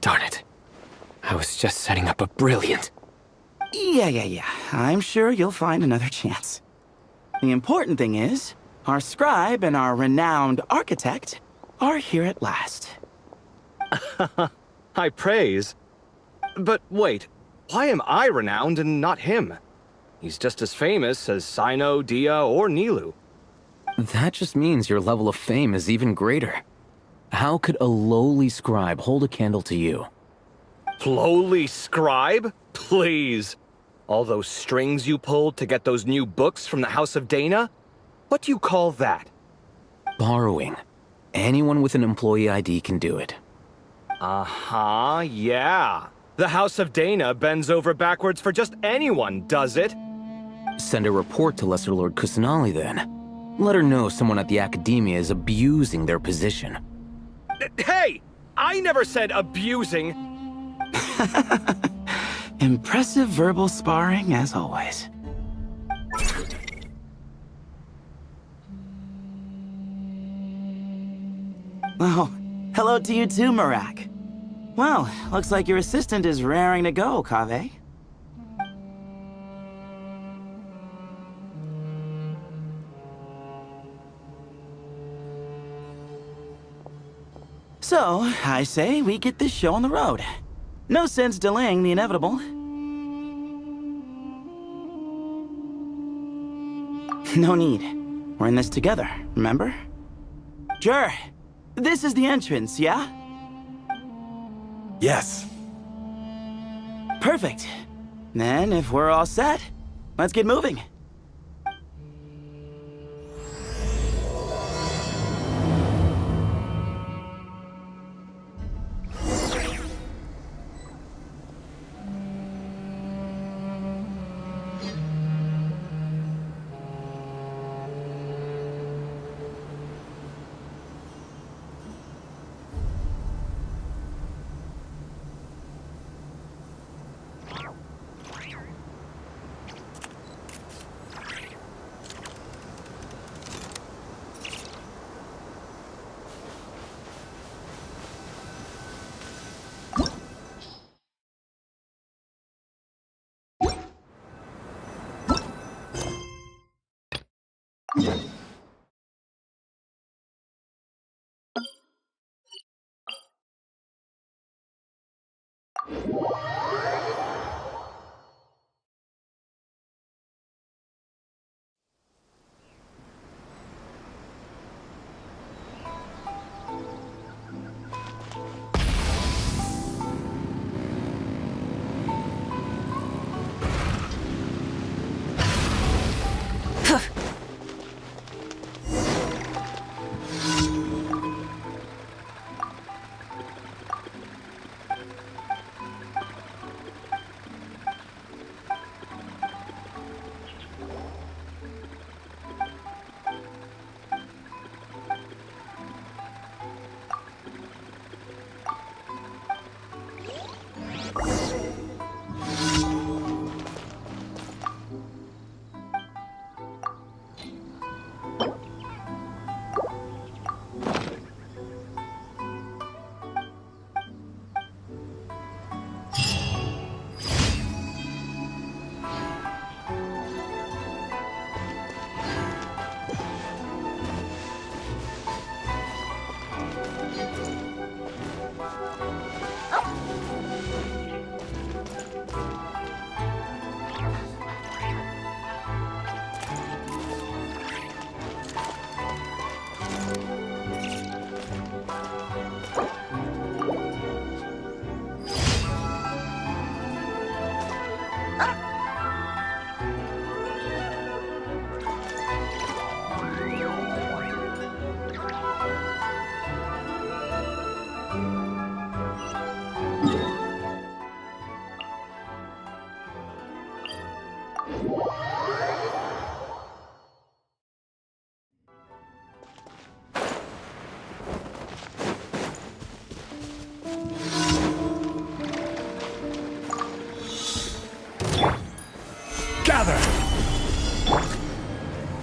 Darn it. I was just setting up a brilliant... Yeah. I'm sure you'll find another chance. The important thing is, our scribe and our renowned architect are here at last. High praise. But wait, why am I renowned and not him? He's just as famous as Sino, Dia, or Nilu. That just means your level of fame is even greater. How could a lowly scribe hold a candle to you? Lowly scribe? Please. All those strings you pulled to get those new books from the House of Dana? What do you call that? Borrowing. Anyone with an employee ID can do it. Uh-huh, yeah. The House of Dana bends over backwards for just anyone, does it? Send a report to Lesser Lord Kusanali then. Let her know someone at the Academia is abusing their position. Hey! I never said abusing! Impressive verbal sparring, as always. Oh, hello to you too, Marak. Well, looks like your assistant is raring to go, Kaveh. So, I say we get this show on the road. No sense delaying the inevitable. No need. We're in this together, remember? Sure. This is the entrance, yeah? Yes. Perfect. Then, if we're all set, let's get moving.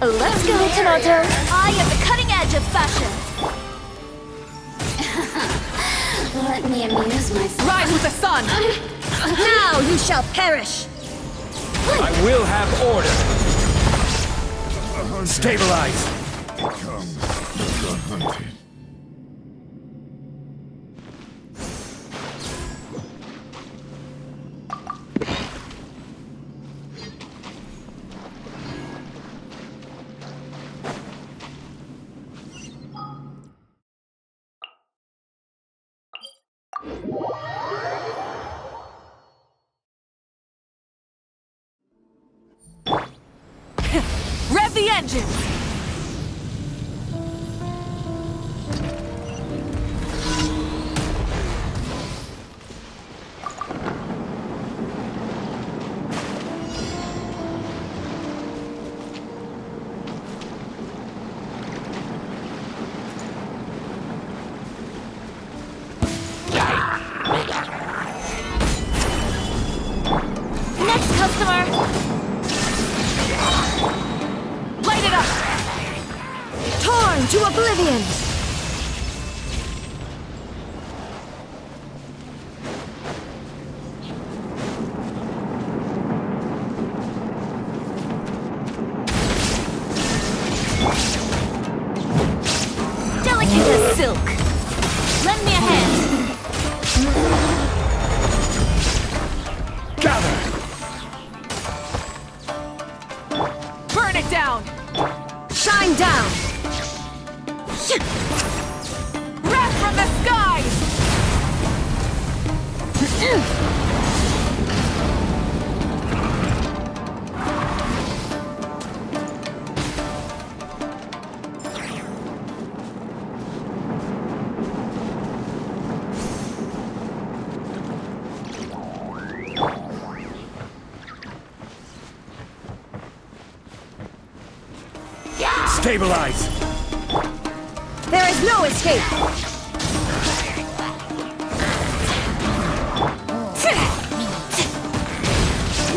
Let's go, Tomato! I am the cutting edge of fashion! Let me amuse myself. Rise with the sun! Now you shall perish! I will have order! Stabilize! Rev the engines! Next customer! Light it up! Torn to oblivion! Delicate as silk! Lend me a hand! Burn it down! Shine down! Wrath from the skies! Stabilize! There is no escape!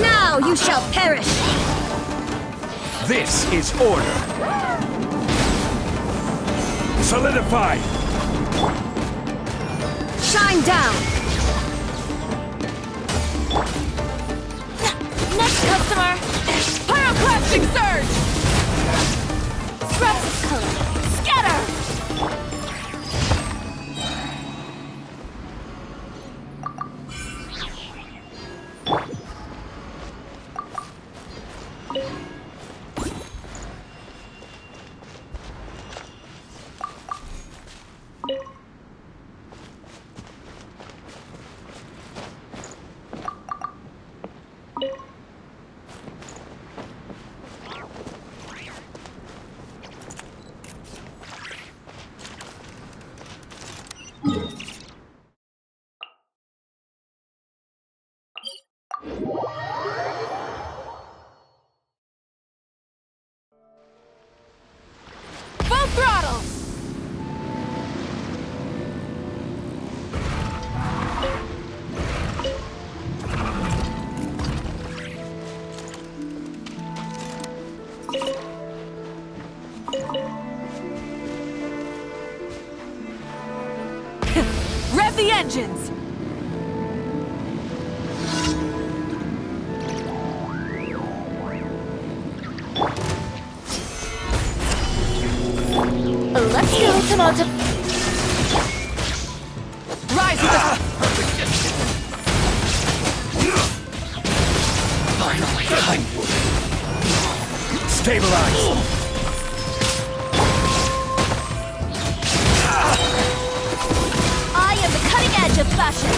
Now you shall perish! This is order! Solidify! Shine down! Next customer! Pyroclastic surge! Scrubs of color! Scatter! Full throttle! Rev the engines! Let's go, tomato. Rise with the... Stabilize! I am the cutting edge of fashion.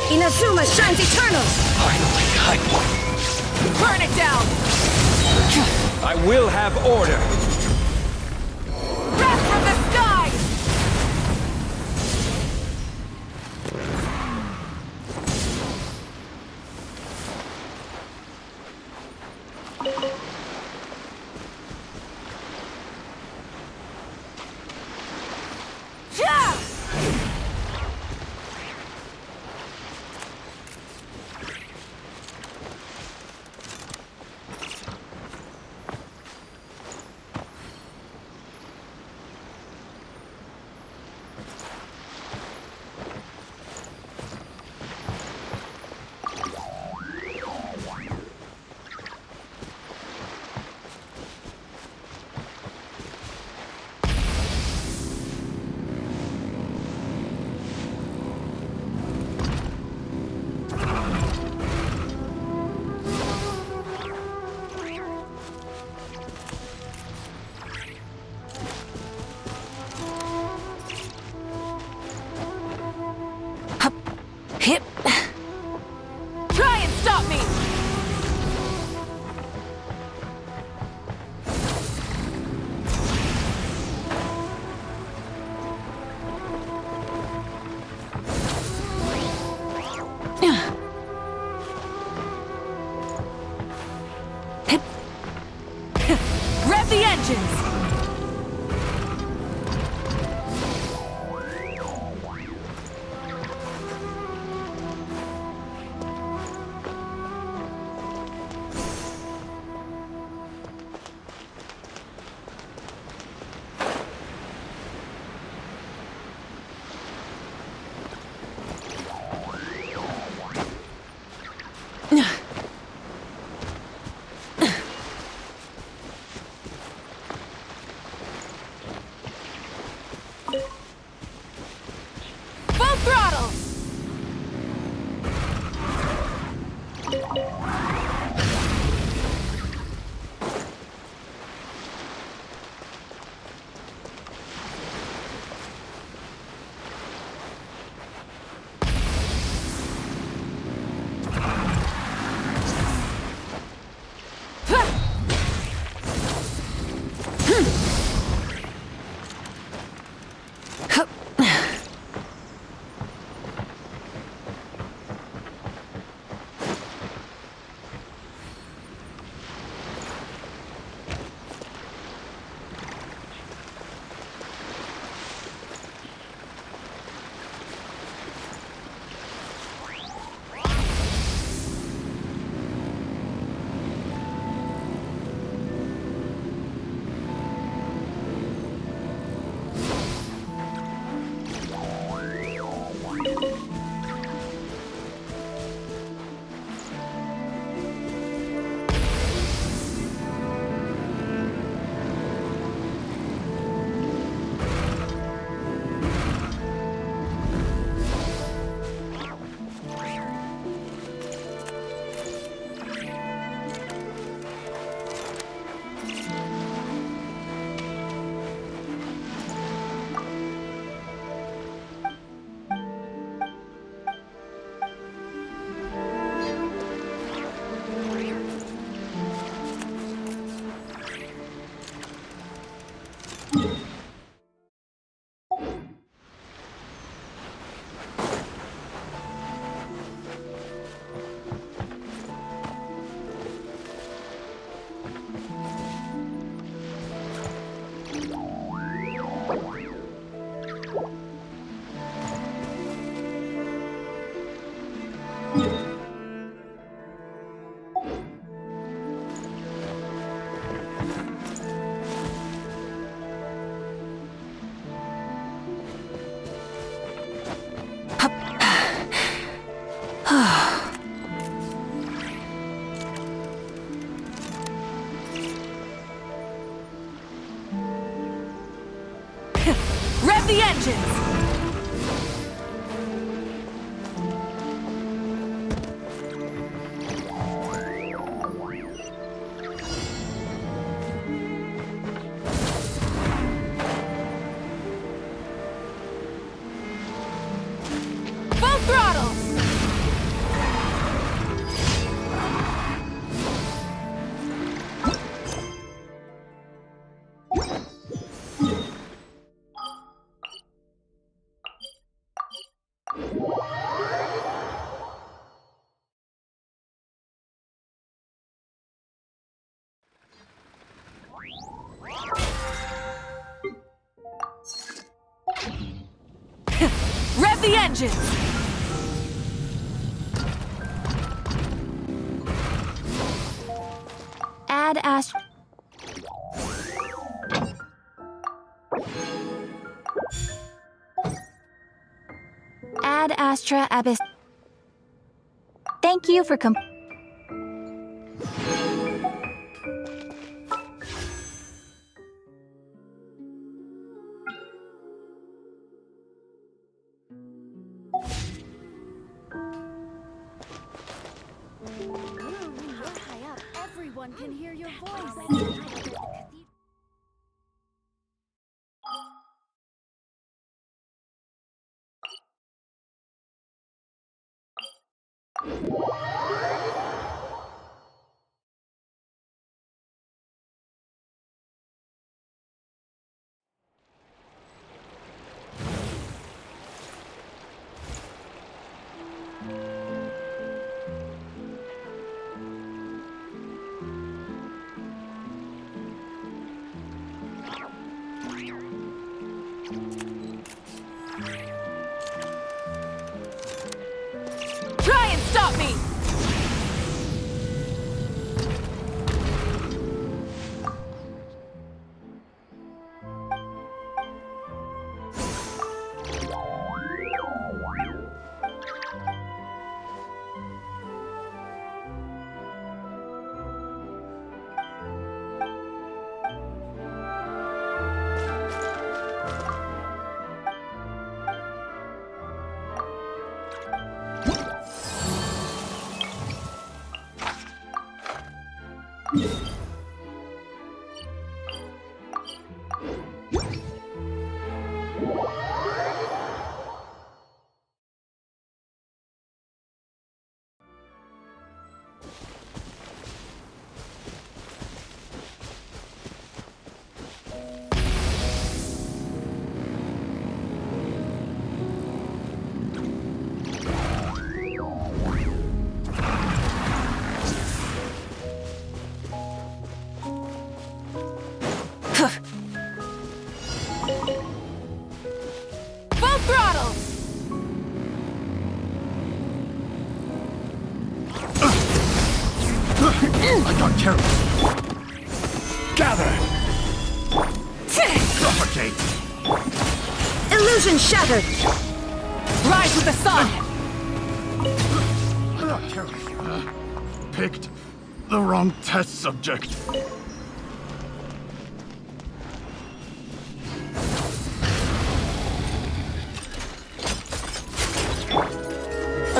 Inazuma shines eternal. Burn it down! I will have order! Wrath from the skies! Yeah! Rev the engines! Full throttle! Rev the engines! Add Astra. Add Astra Abyss. Thank you for Everyone can hear your voice. Try and stop me! Full throttle! I got careless. Gather! Propagate! Illusion shattered! Rise with the sun! I got careless. Picked the wrong test subject.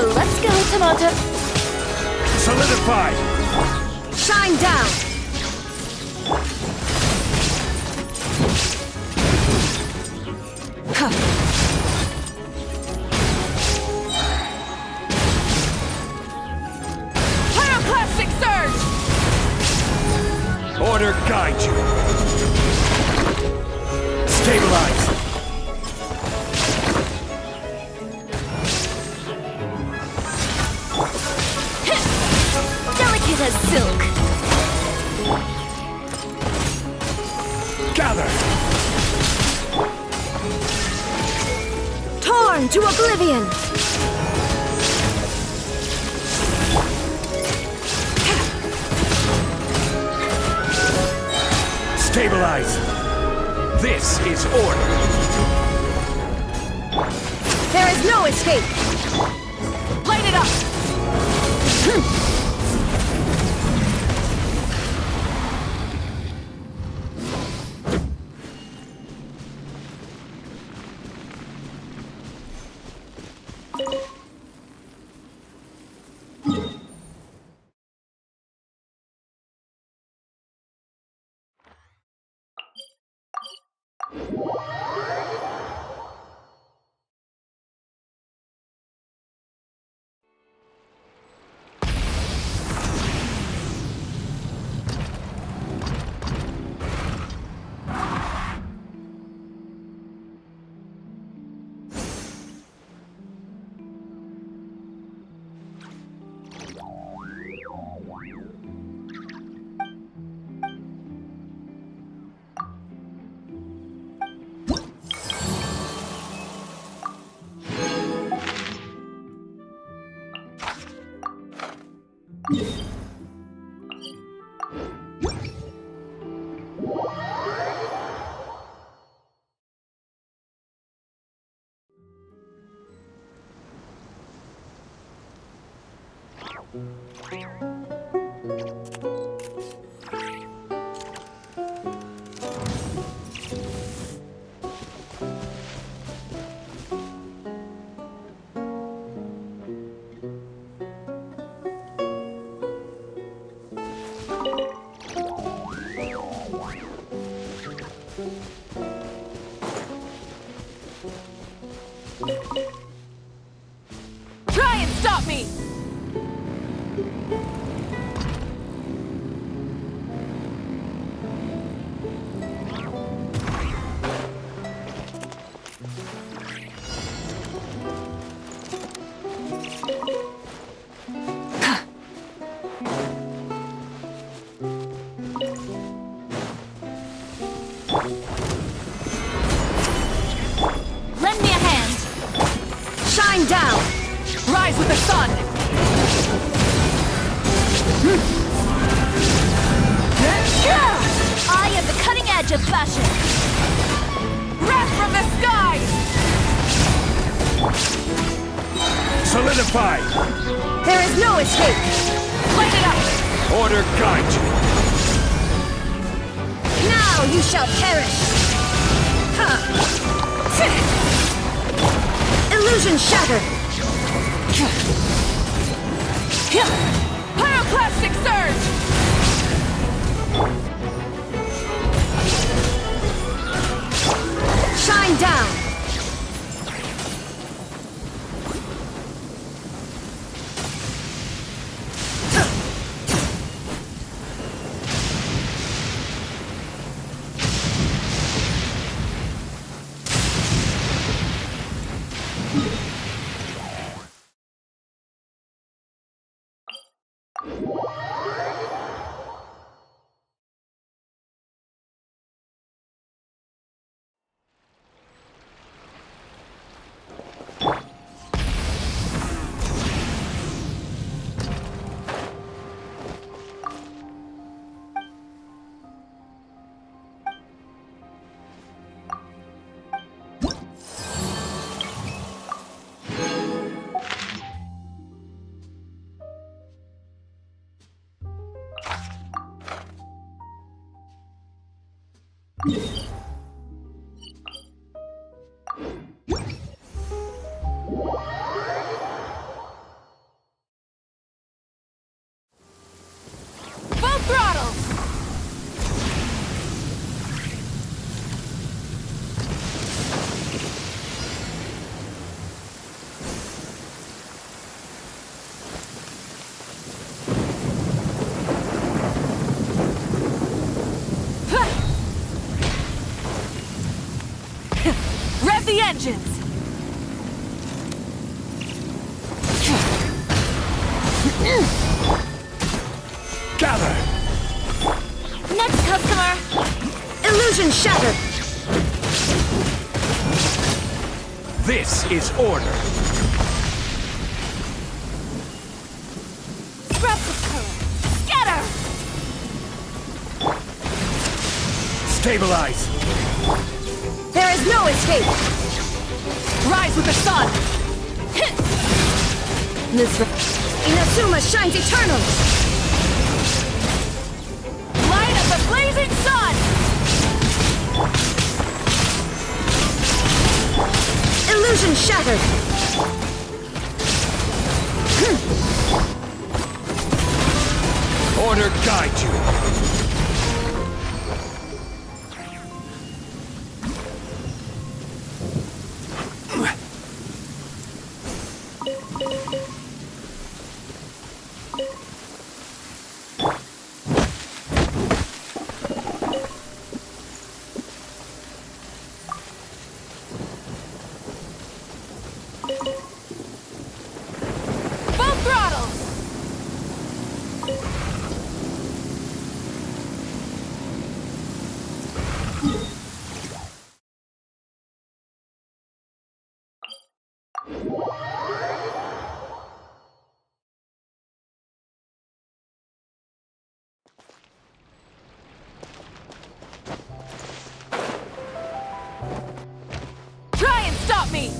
Let's go, Tomato. Solidified! Shine down! Pyroclastic surge! Order guide you. Stabilize! Delicate as silk. Gather! Torn to oblivion. Stabilize! This is order! There is no escape. Light it up. Try and stop me! Lend me a hand. Shine down. Rise with the sun! I am the cutting edge of fashion. Wrath from the sky! Solidify! There is no escape. Light it up! Order guide you! Now you shall perish. Illusion shattered. Pyroclastic surge! Shine down. Rev the engines! Gather! Next customer! Illusion shattered! This is order. Disruptive color! Scatter! Stabilize! There is no escape! Rise with the sun! Inazuma shines eternal! Light of the blazing sun! Illusion shattered! Order guide you. Full throttle! Try and stop me!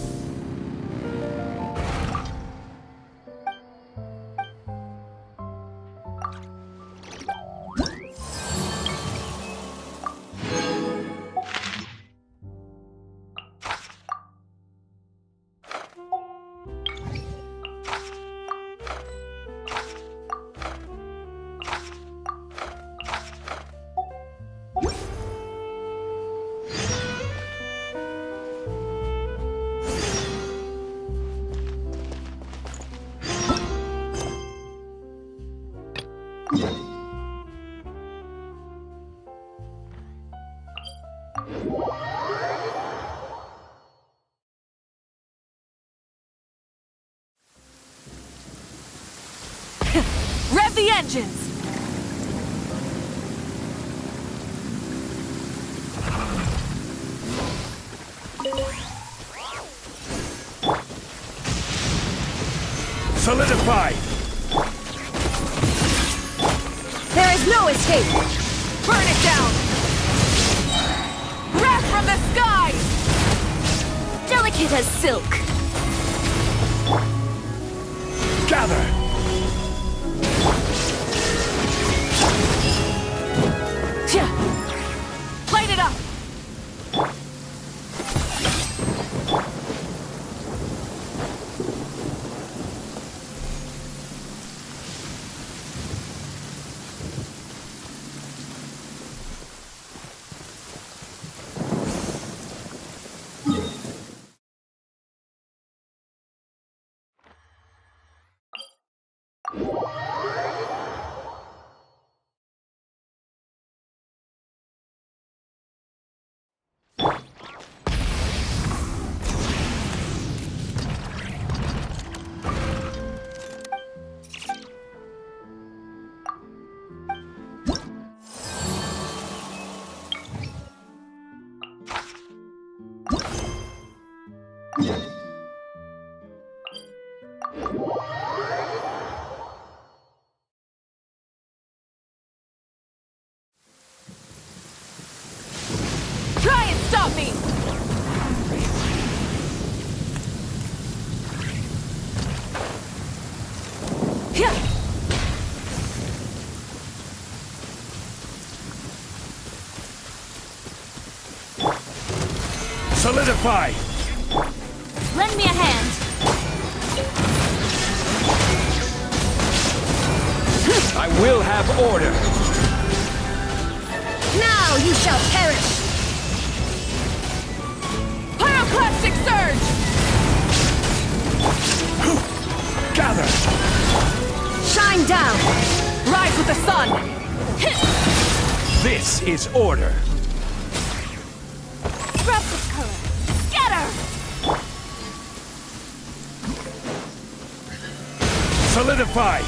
Rev the engines! Solidify! There is no escape! Burn it down! Wrath from the skies! Delicate as silk! Gather! Light it up! Try and stop me! Solidify! Lend me a hand! I will have order! Now you shall perish! Pyroclastic surge! Gather! Shine down! Rise with the sun! This is order! Disruptive color! Solidify!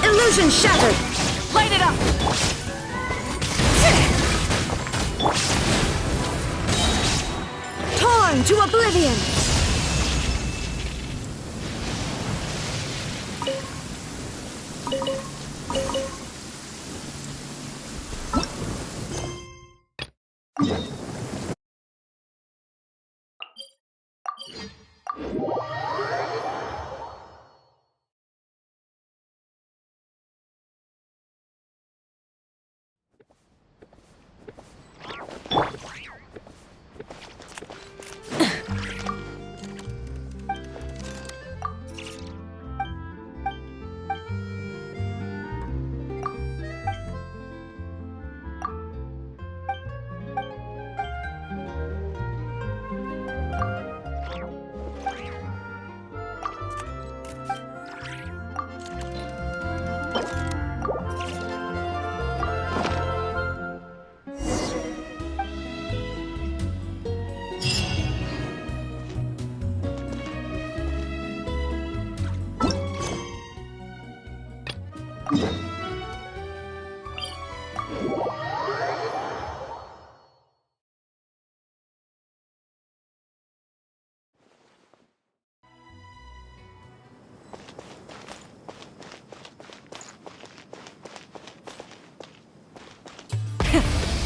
Illusion shattered! Light it up! Torn to oblivion!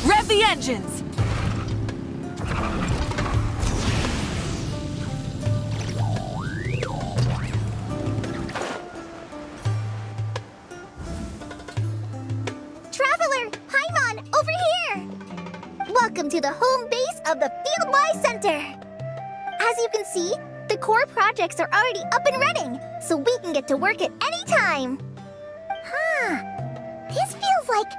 Rev the engines! Traveler, Paimon, over here! Welcome to the home base of the Fieldwise Center. As you can see, the core projects are already up and running, so we can get to work at any time. Huh. This feels like